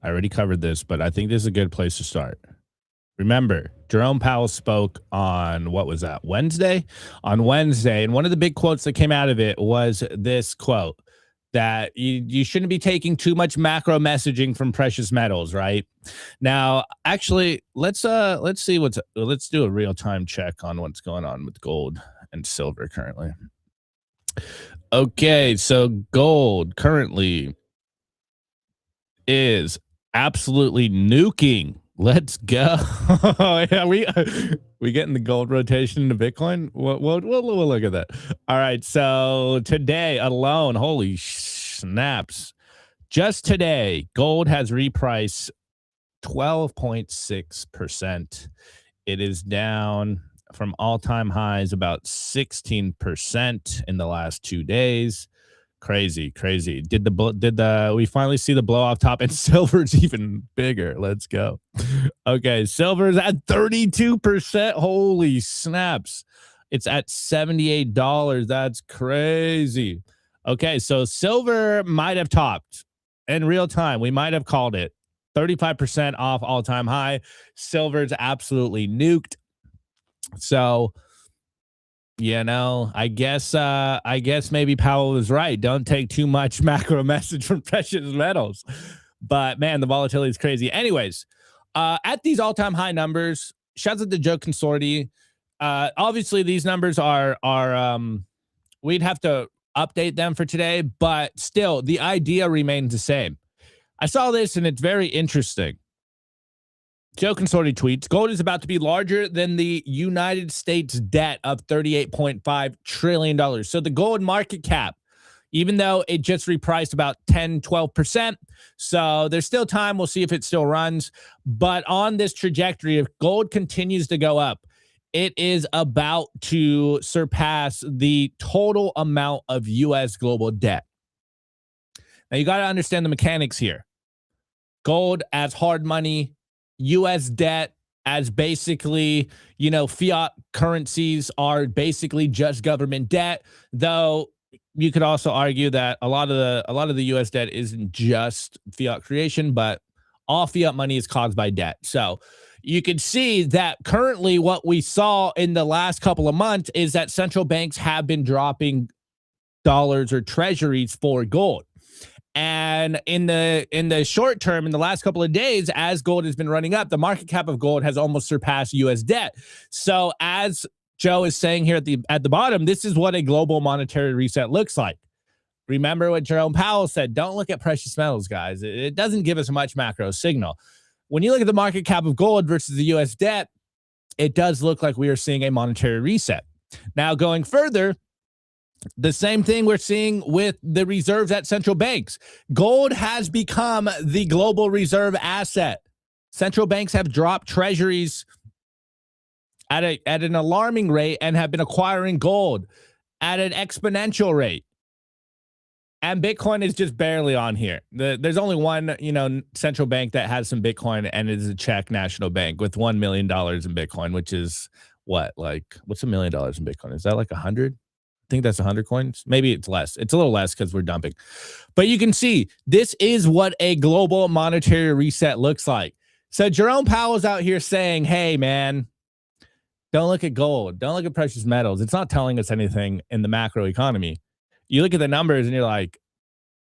I already covered this, but I think this is a good place to start. Remember, Jerome Powell spoke on, what was that, Wednesday? On Wednesday, and one of the big quotes that came out of it was this quote, that you shouldn't be taking too much macro messaging from precious metals, right? Now, actually, let's do a real-time check on what's going on with gold and silver currently. Okay, so gold currently is absolutely nuking. Let's go. Yeah, we getting the gold rotation into Bitcoin? We'll look at that. All right, so today alone, holy snaps. Just today, gold has repriced 12.6%. It is down from all-time highs about 16% in the last 2 days. Crazy. Did we finally see the blow off top? And silver's even bigger. Let's go. Okay, silver's at 32%. Holy snaps. It's at $78. That's crazy. Okay, so silver might have topped in real time. We might have called it 35% off all-time high. Silver's absolutely nuked. So, you know, I guess maybe Powell was right. Don't take too much macro message from precious metals. But man, the volatility is crazy. Anyways, at these all-time high numbers, shouts out to Joe Consorti. Obviously, these numbers are we'd have to update them for today, but still, the idea remains the same. I saw this and it's very interesting. Joe Consorti tweets, gold is about to be larger than the United States debt of $38.5 trillion. So the gold market cap, even though it just repriced about 10, 12%. So there's still time. We'll see if it still runs. But on this trajectory, if gold continues to go up, it is about to surpass the total amount of U.S. global debt. Now, you got to understand the mechanics here. Gold as hard money, U.S. debt as basically, fiat currencies are basically just government debt, though you could also argue that a lot of the U.S. debt isn't just fiat creation, but all fiat money is caused by debt. So you can see that currently what we saw in the last couple of months is that central banks have been dropping dollars or treasuries for gold. And in the short term, in the last couple of days, as gold has been running up, the market cap of gold has almost surpassed U.S. debt. So as Joe is saying here at the bottom, this is what a global monetary reset looks like. Remember what Jerome Powell said, don't look at precious metals, guys. It doesn't give us much macro signal. When you look at the market cap of gold versus the U.S. debt, it does look like we are seeing a monetary reset. Now, going further, the same thing we're seeing with the reserves at central banks. Gold has become the global reserve asset. Central banks have dropped treasuries at an alarming rate and have been acquiring gold at an exponential rate. And Bitcoin is just barely on here. There's only one, central bank that has some Bitcoin, and it is a Czech national bank with $1 million in Bitcoin, which is what's $1 million in Bitcoin? Is that like 100? I think that's 100 coins. Maybe it's less. It's a little less because we're dumping. But you can see this is what a global monetary reset looks like. So Jerome Powell's out here saying, hey, man, don't look at gold. Don't look at precious metals. It's not telling us anything in the macro economy. You look at the numbers and you're like,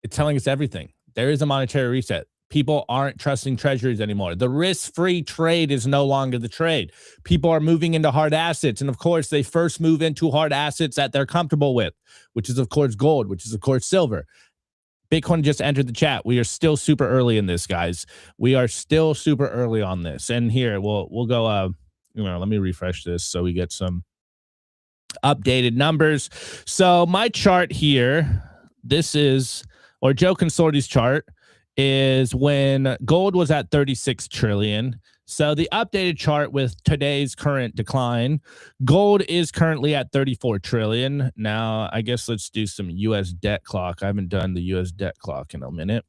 it's telling us everything. There is a monetary reset. People aren't trusting treasuries anymore. The risk-free trade is no longer the trade. People are moving into hard assets. And of course, they first move into hard assets that they're comfortable with, which is, of course, gold, which is, of course, silver. Bitcoin just entered the chat. We are still super early in this, guys. We are still super early on this. And here, we'll go, let me refresh this so we get some updated numbers. So my chart here, Joe Consorti's chart, is when gold was at 36 trillion. So the updated chart with today's current decline, gold is currently at 34 trillion. Now, I guess let's do some U.S. debt clock. I haven't done the U.S. debt clock in a minute.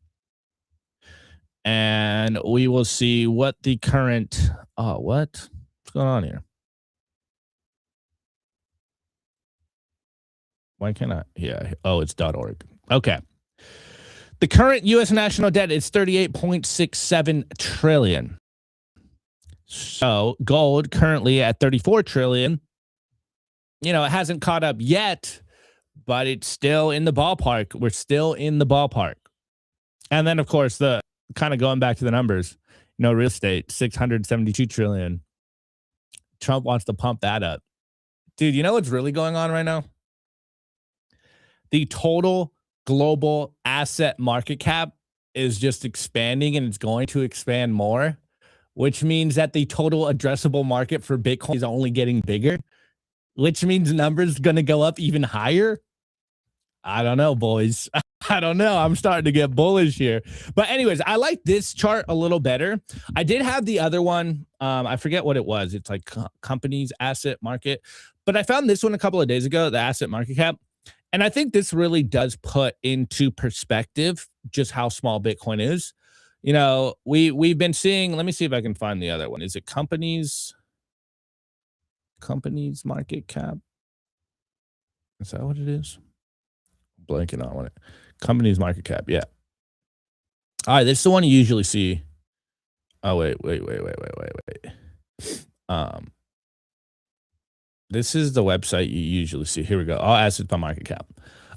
And we will see what the current, what's going on here? Why can't I? Yeah. Oh, it's .org. Okay. The current U.S. national debt is 38.67 trillion. So gold currently at 34 trillion. It hasn't caught up yet, but it's still in the ballpark. We're still in the ballpark. And then, of course, the kind of going back to the numbers, real estate, 672 trillion. Trump wants to pump that up. Dude, you know what's really going on right now? The total global asset market cap is just expanding, and it's going to expand more, which means that the total addressable market for Bitcoin is only getting bigger, which means numbers going to go up even higher. I don't know, boys. I don't know. I'm starting to get bullish here. But anyways, I like this chart a little better. I did have the other one. I forget what it was. It's like companies asset market. But I found this one a couple of days ago, the asset market cap. And I think this really does put into perspective just how small Bitcoin is. We've been seeing, let me see if I can find the other one. Is it companies market cap? Is that what it is? Blanking on it. Companies market cap. Yeah. All right. This is the one you usually see. Oh, wait. This is the website you usually see. Here we go. All assets by market cap.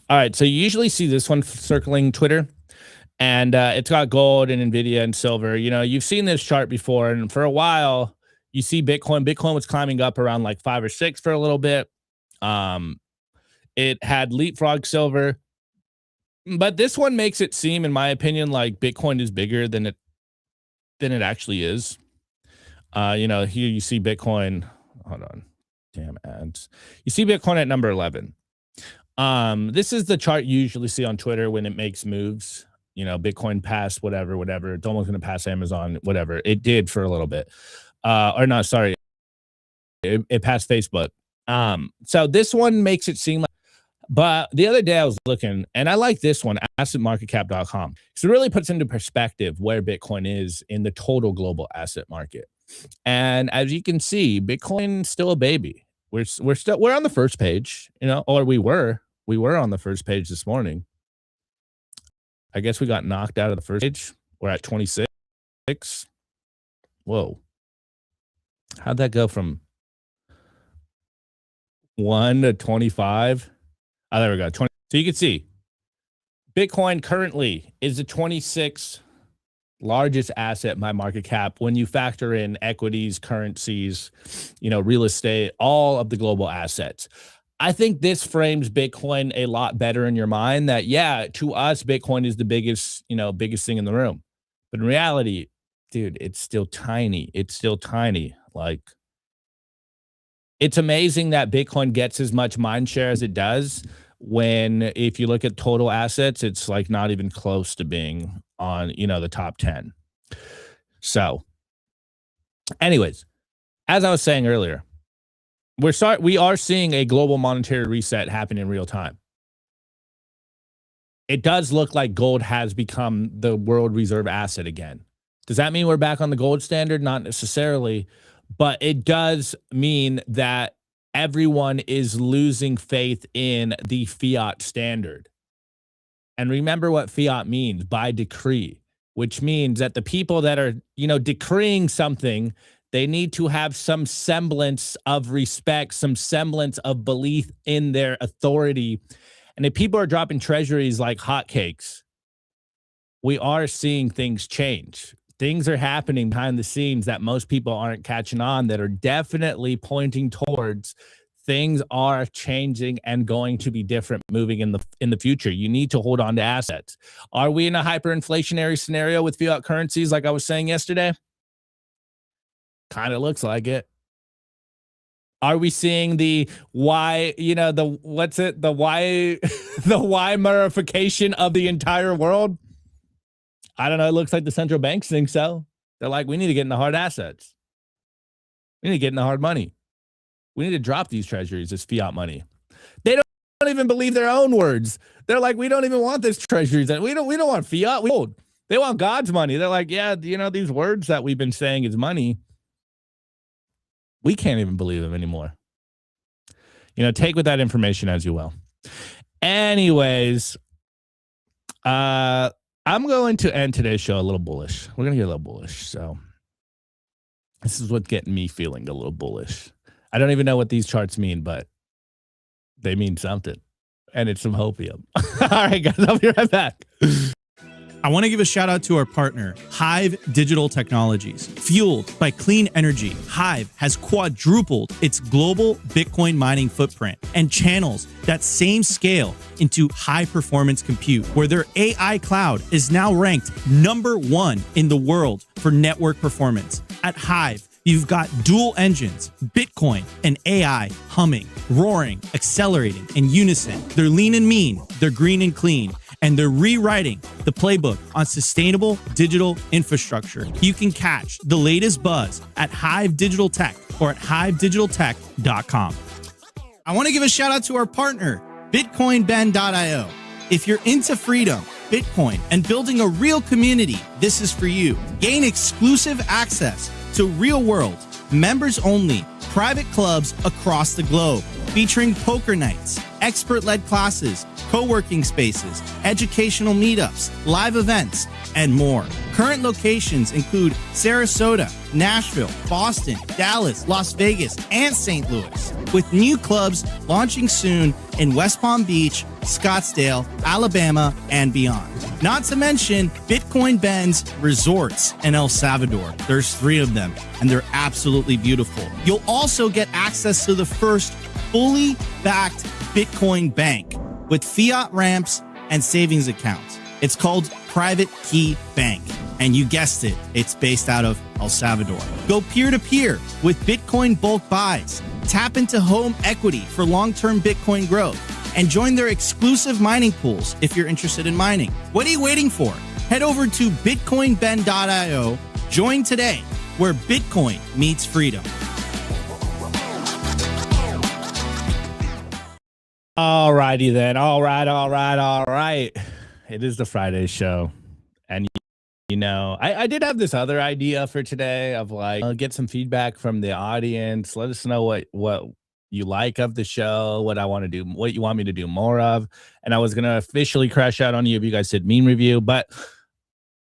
All right. So you usually see this one circling Twitter, and it's got gold and NVIDIA and silver. You've seen this chart before, and for a while you see Bitcoin. Bitcoin was climbing up around like 5 or 6 for a little bit. It had leapfrog silver, but this one makes it seem, in my opinion, like Bitcoin is bigger than it actually is. Here you see Bitcoin. Hold on. Damn ads. You see Bitcoin at number 11. This is the chart you usually see on Twitter when it makes moves. Bitcoin passed whatever. It's almost going to pass Amazon, whatever. It did for a little bit. Or not, sorry. It passed Facebook. So this one makes it seem like, but the other day I was looking, and I like this one, assetmarketcap.com. So it really puts into perspective where Bitcoin is in the total global asset market. And as you can see, Bitcoin's still a baby. We're on the first page, or we were on the first page this morning. I guess we got knocked out of the first page. We're at 26. Whoa. How'd that go from 1 to 25? Oh, there we go. 20. So you can see Bitcoin currently is the 26th largest asset by market cap when you factor in equities, currencies, real estate, all of the global assets. I think this frames Bitcoin a lot better in your mind that, yeah, to us, Bitcoin is the biggest thing in the room. But in reality, dude, it's still tiny. It's still tiny. Like, it's amazing that Bitcoin gets as much mind share as it does when, if you look at total assets, it's like not even close to being on, the top 10. So anyways, as I was saying earlier, we are seeing a global monetary reset happen in real time. It does look like gold has become the world reserve asset again. Does that mean we're back on the gold standard? Not necessarily, but it does mean that everyone is losing faith in the fiat standard. And remember what fiat means, by decree, which means that the people that are, decreeing something, they need to have some semblance of respect, some semblance of belief in their authority. And if people are dropping treasuries like hotcakes, we are seeing things change. Things are happening behind the scenes that most people aren't catching on, that are definitely pointing towards things are changing and going to be different moving in the future. You need to hold on to assets. Are we in a hyperinflationary scenario with fiat currencies like I was saying yesterday? Kind of looks like it. Are we seeing the Weimarification of the entire world? I don't know. It looks like the central banks think so. They're like, we need to get in the hard assets. We need to get in the hard money. We need to drop these treasuries as fiat money. They don't even believe their own words. They're like, we don't even want this treasuries. We don't want fiat. They want God's money. They're like, yeah, these words that we've been saying is money, we can't even believe them anymore. Take with that information as you will. Anyways, I'm going to end today's show a little bullish. We're going to get a little bullish. So this is what's getting me feeling a little bullish. I don't even know what these charts mean, but they mean something. And it's some hopium. All right, guys, I'll be right back. I want to give a shout out to our partner, HIVE Digital Technologies. Fueled by clean energy, HIVE has quadrupled its global Bitcoin mining footprint and channels that same scale into high performance compute, where their AI cloud is now ranked #1 in the world for network performance. At HIVE, you've got dual engines, Bitcoin and AI humming, roaring, accelerating in unison. They're lean and mean, they're green and clean, and they're rewriting the playbook on sustainable digital infrastructure. You can catch the latest buzz at HIVE Digital Tech or at hivedigitaltech.com. I want to give a shout out to our partner, bitcoinben.io. If you're into freedom, Bitcoin, and building a real community, this is for you. Gain exclusive access to real-world, members-only, private clubs across the globe, featuring poker nights, expert-led classes, co-working spaces, educational meetups, live events, and more. Current locations include Sarasota, Nashville, Boston, Dallas, Las Vegas, and St. Louis, with new clubs launching soon in West Palm Beach, Scottsdale, Alabama, and beyond. Not to mention Bitcoin Ben's resorts in El Salvador. There's 3 of them, and they're absolutely beautiful. You'll also get access to the first fully backed Bitcoin bank with fiat ramps and savings accounts. It's called Private Key Bank. And you guessed it, it's based out of El Salvador. Go peer-to-peer with Bitcoin bulk buys. Tap into home equity for long-term Bitcoin growth. And join their exclusive mining pools if you're interested in mining. What are you waiting for? Head over to bitcoinben.io. Join today, where Bitcoin meets freedom. All righty then. All right. It is the Friday show. And, you know, I did have this other idea for today of like, get some feedback from the audience. Let us know what you like of the show, what I want to do, what you want me to do more of. And I was going to officially crash out on you if you guys did meme review, but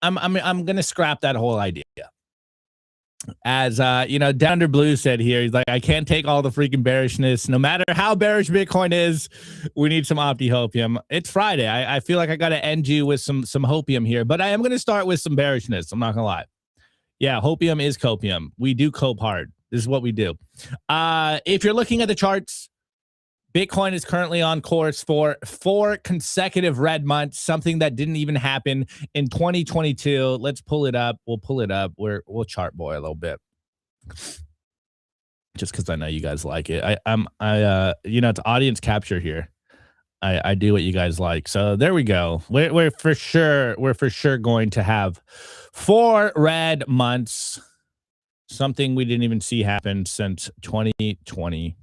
I'm going to scrap that whole idea. As you know, Down Under Blue said here, he's like, I can't take all the freaking bearishness. No matter how bearish Bitcoin is, we need some opti-hopium. It's Friday. I feel like I got to end you with some hopium here, but I am going to start with some bearishness. I'm not going to lie. Yeah, hopium is copium. We do cope hard. This is what we do. If you're looking at the charts, Bitcoin is currently on course for 4 consecutive red months, something that didn't even happen in 2022. Let's pull it up. We'll pull it up. We'll chart boy a little bit, just because I know you guys like it. You know, it's audience capture here. I do what you guys like. So there we go. We're for sure going to have 4 red months, something we didn't even see happen since 2020.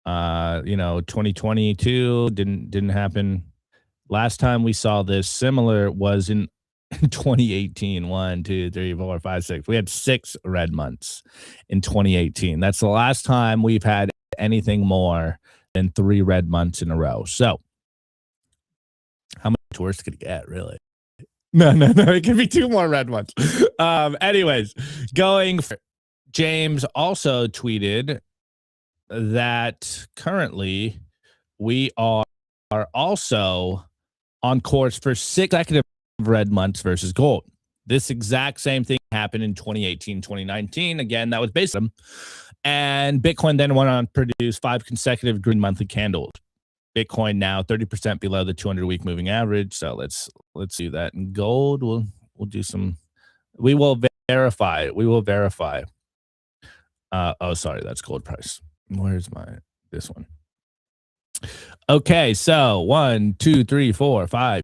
You know, 2022 didn't happen. Last time we saw this similar was in 2018. 1, 2, 3, 4, 5, 6. We had 6 red months in 2018. That's the last time we've had anything more than 3 red months in a row. So how much worse could it get, really? No. It could be 2 more red months. Anyways, James also tweeted that currently we are also on course for 6 consecutive red months versus gold. This exact same thing happened in 2018, 2019. Again, that was based on, and Bitcoin then went on to produce 5 consecutive green monthly candles. Bitcoin now 30% below the 200-week moving average. So let's do that. And gold, we'll do some. We will verify. Oh, sorry, that's gold price. Where's this one? Okay, so 1, 2, 3, 4, 5,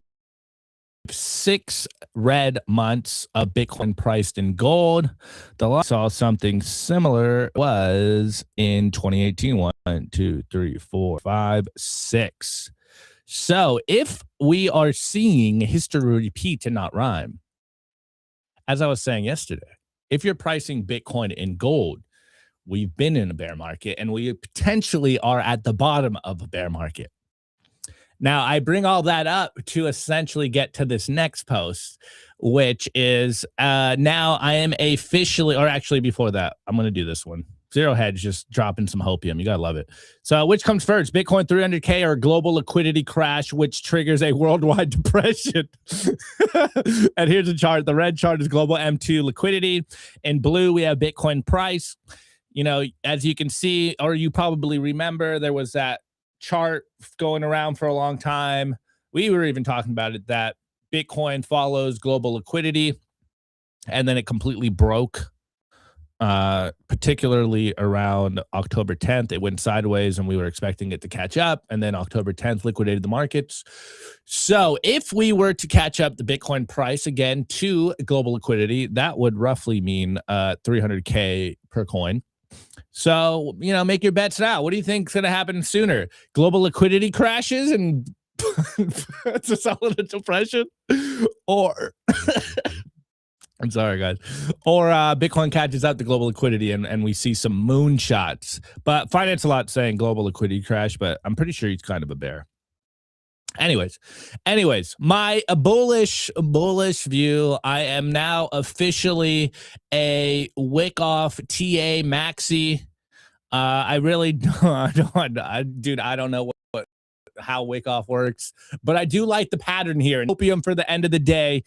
6 red months of Bitcoin priced in gold. The last saw something similar was in 2018. 1, 2, 3, 4, 5, 6. So if we are seeing history repeat and not rhyme, as I was saying yesterday, if you're pricing Bitcoin in gold, we've been in a bear market and we potentially are at the bottom of a bear market. Now, I bring all that up to essentially get to this next post, which is now I am officially, or actually before that, I'm going to do this one. Zero Hedge just dropping some hopium. You got to love it. So which comes first, Bitcoin 300K or global liquidity crash, which triggers a worldwide depression? And here's a chart. The red chart is global M2 liquidity. In blue, we have Bitcoin price. You know, as you can see, or you probably remember, there was that chart going around for a long time. We were even talking about it, that Bitcoin follows global liquidity, and then it completely broke, particularly around October 10th. It went sideways, and we were expecting it to catch up, and then October 10th liquidated the markets. So if we were to catch up the Bitcoin price again to global liquidity, that would roughly mean 300K per coin. So, you know, make your bets now. What do you think is going to happen sooner? Global liquidity crashes and it's a solid depression? Or, I'm sorry, guys. Or Bitcoin catches up to global liquidity and we see some moonshots. But Finance a Lot saying global liquidity crash, but I'm pretty sure he's kind of a bear. Anyways, my bullish view. I am now officially a wyckoff TA maxi. I really dude, I don't know how wyckoff works, but I do like the pattern here. And opium for the end of the day.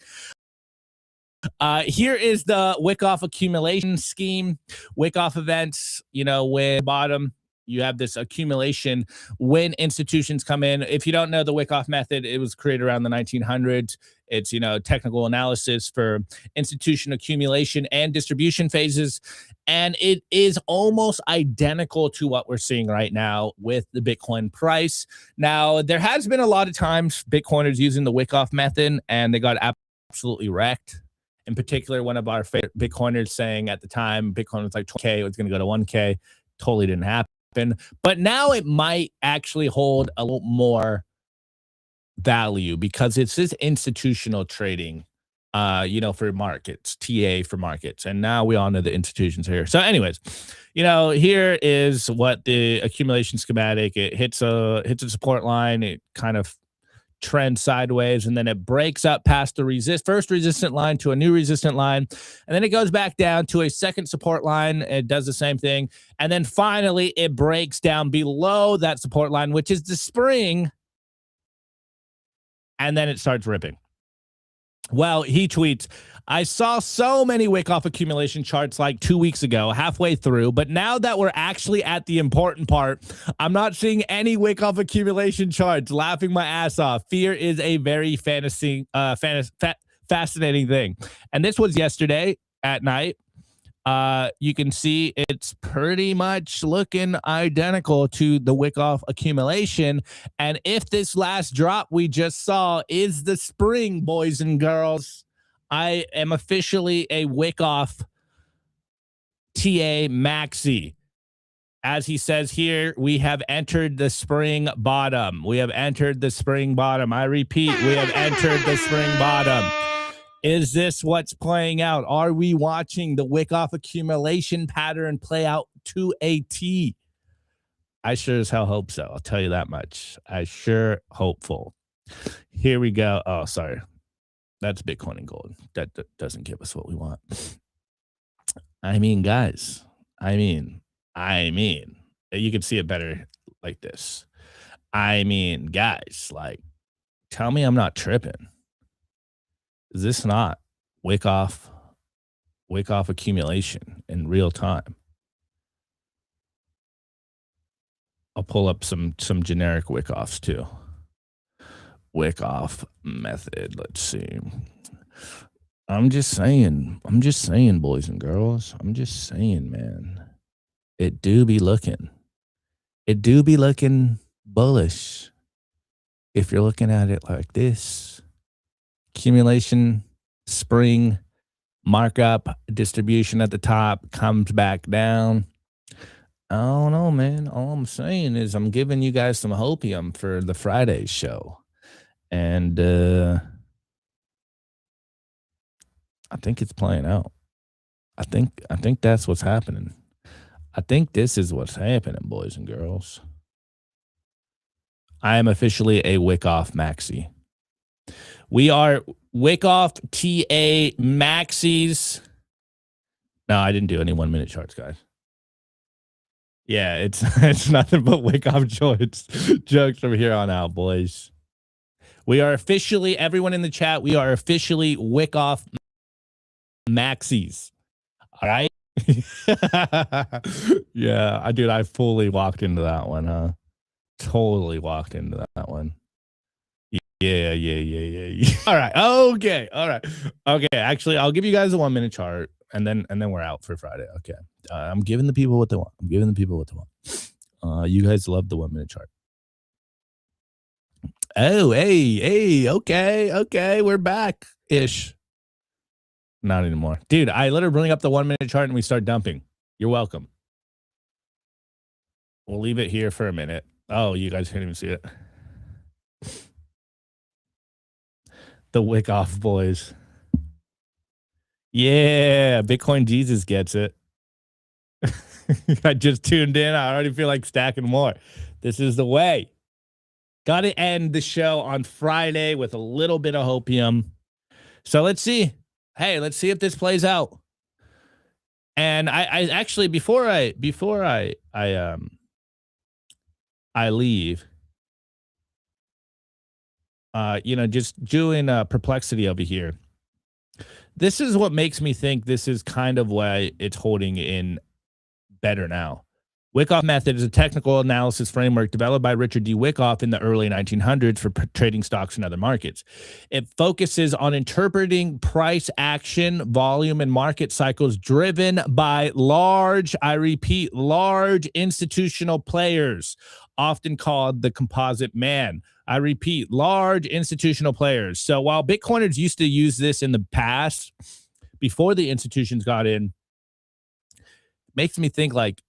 Here is the wyckoff accumulation scheme. Wyckoff events, you know, when bottom, you have this accumulation when institutions come in. If you don't know the Wyckoff method, it was created around the 1900s. It's, you know, technical analysis for institution accumulation and distribution phases. And it is almost identical to what we're seeing right now with the Bitcoin price. Now, there has been a lot of times Bitcoiners using the Wyckoff method and they got absolutely wrecked. In particular, one of our favorite Bitcoiners saying at the time Bitcoin was like 12K, it was going to go to 1K. Totally didn't happen. but now it might actually hold a little more value because it's this institutional trading, for markets, TA for markets. And now we all know the institutions here. So anyways, here is what the accumulation schematic, it hits a support line. It kind of trend sideways, and then it breaks up past the first resistant line to a new resistant line, and then it goes back down to a second support line. It does the same thing, and then finally it breaks down below that support line, which is the spring, and then it starts ripping. Well, he tweets, I saw so many Wyckoff accumulation charts like 2 weeks ago, halfway through, but now that we're actually at the important part, I'm not seeing any Wyckoff accumulation charts. Laughing my ass off. Fear is a very fascinating thing. And this was yesterday at night. You can see it's pretty much looking identical to the Wyckoff accumulation. And if this last drop we just saw is the spring, boys and girls, I am officially a Wyckoff TA maxi. As he says here, we have entered the spring bottom. We have entered the spring bottom. I repeat, we have entered the spring bottom. Is this what's playing out? Are we watching the Wyckoff accumulation pattern play out to a T? I sure as hell hope so. I'll tell you that much. I sure hopeful. Here we go. Oh, sorry. That's Bitcoin and gold. That doesn't give us what we want. I mean, guys. I mean, you can see it better like this. I mean, guys, like, tell me I'm not tripping. Is this not Wyckoff accumulation in real time? I'll pull up some generic Wyckoffs too. Wyckoff method. Let's see. I'm just saying, boys and girls. I'm just saying, man. It do be looking bullish if you're looking at it like this. Accumulation, spring, markup, distribution at the top, comes back down. I don't know, man. All I'm saying is I'm giving you guys some hopium for the Friday show. And I think it's playing out. I think that's what's happening. I think this is what's happening, boys and girls. I am officially a Wyckoff maxi. We are Wyckoff TA maxis. No, I didn't do any 1 minute charts, guys. Yeah, it's nothing but Wyckoff jokes from here on out, boys. We are officially, everyone in the chat, we are officially Wyckoff maxis. All right? Yeah, I fully walked into that one, huh? Totally walked into that one. Yeah. All right. Okay. Actually, I'll give you guys a 1 minute chart, and then we're out for Friday. Okay. I'm giving the people what they want. You guys love the 1 minute chart. Oh, hey. Okay. We're back ish. Not anymore, dude. I literally bring up the 1 minute chart and we start dumping. You're welcome. We'll leave it here for a minute. Oh, you guys can't even see it. The Wyckoff boys. Yeah, Bitcoin Jesus gets it. I just tuned in. I already feel like stacking more. This is the way. Got to end the show on Friday with a little bit of hopium. So let's see. Hey, let's see if this plays out. And I actually before I leave, just doing perplexity over here. This is what makes me think this is kind of why it's holding in better now. Wyckoff method is a technical analysis framework developed by Richard D. Wyckoff in the early 1900s for trading stocks and other markets. It focuses on interpreting price action, volume, and market cycles driven by large institutional players, often called the composite man. I repeat, large institutional players. So while Bitcoiners used to use this in the past, before the institutions got in, makes me think like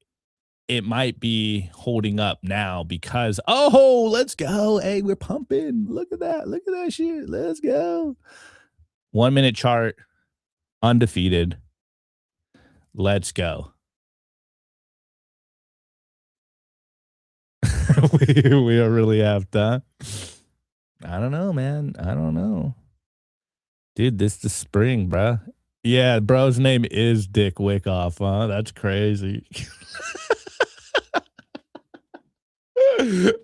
it might be holding up now because, oh, let's go. Hey, we're pumping. Look at that. Look at that shit. Let's go. 1 minute chart, undefeated. Let's go. we really have to. I don't know, man. I don't know. Dude, this is the spring, bro. Yeah, bro's name is Dick Wyckoff, huh? That's crazy.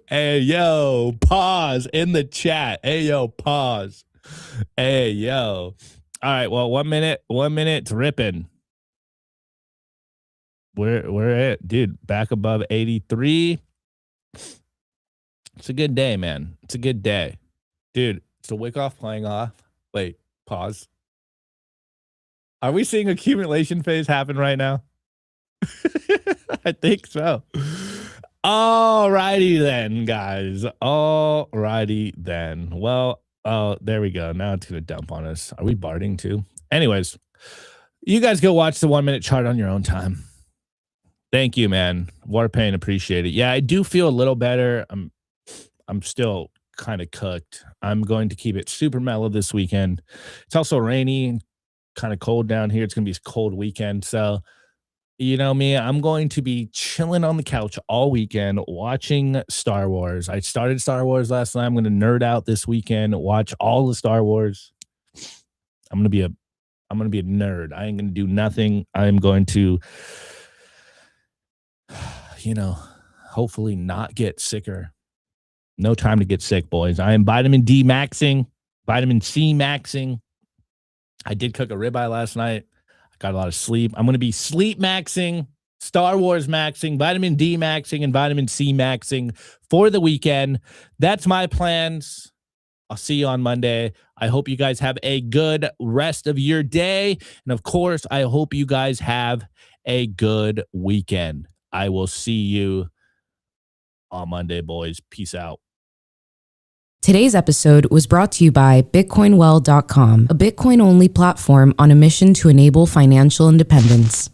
Hey, yo, pause in the chat. Hey, yo, pause. Hey, yo. All right, well, 1 minute. 1 minute's ripping. We're at, dude, back above 83. It's a good day, man. It's a good day. Dude, it's the Wyckoff playing off. Wait, pause. Are we seeing accumulation phase happen right now? I think so. All righty then, guys. All righty then. Well, oh, there we go. Now it's going to dump on us. Are we barding too? Anyways, you guys go watch the 1 minute chart on your own time. Thank you, man. Warpaint, appreciate it. Yeah, I do feel a little better. I'm still kind of cooked. I'm going to keep it super mellow this weekend. It's also rainy, kind of cold down here. It's going to be a cold weekend. So, you know me, I'm going to be chilling on the couch all weekend watching Star Wars. I started Star Wars last night. I'm going to nerd out this weekend, watch all the Star Wars. I'm going to be a nerd. I ain't going to do nothing. I'm going to, you know, hopefully not get sicker. No time to get sick, boys. I am vitamin D maxing, vitamin C maxing. I did cook a ribeye last night. I got a lot of sleep. I'm going to be sleep maxing, Star Wars maxing, vitamin D maxing, and vitamin C maxing for the weekend. That's my plans. I'll see you on Monday. I hope you guys have a good rest of your day. And of course, I hope you guys have a good weekend. I will see you on Monday, boys. Peace out. Today's episode was brought to you by BitcoinWell.com, a Bitcoin-only platform on a mission to enable financial independence.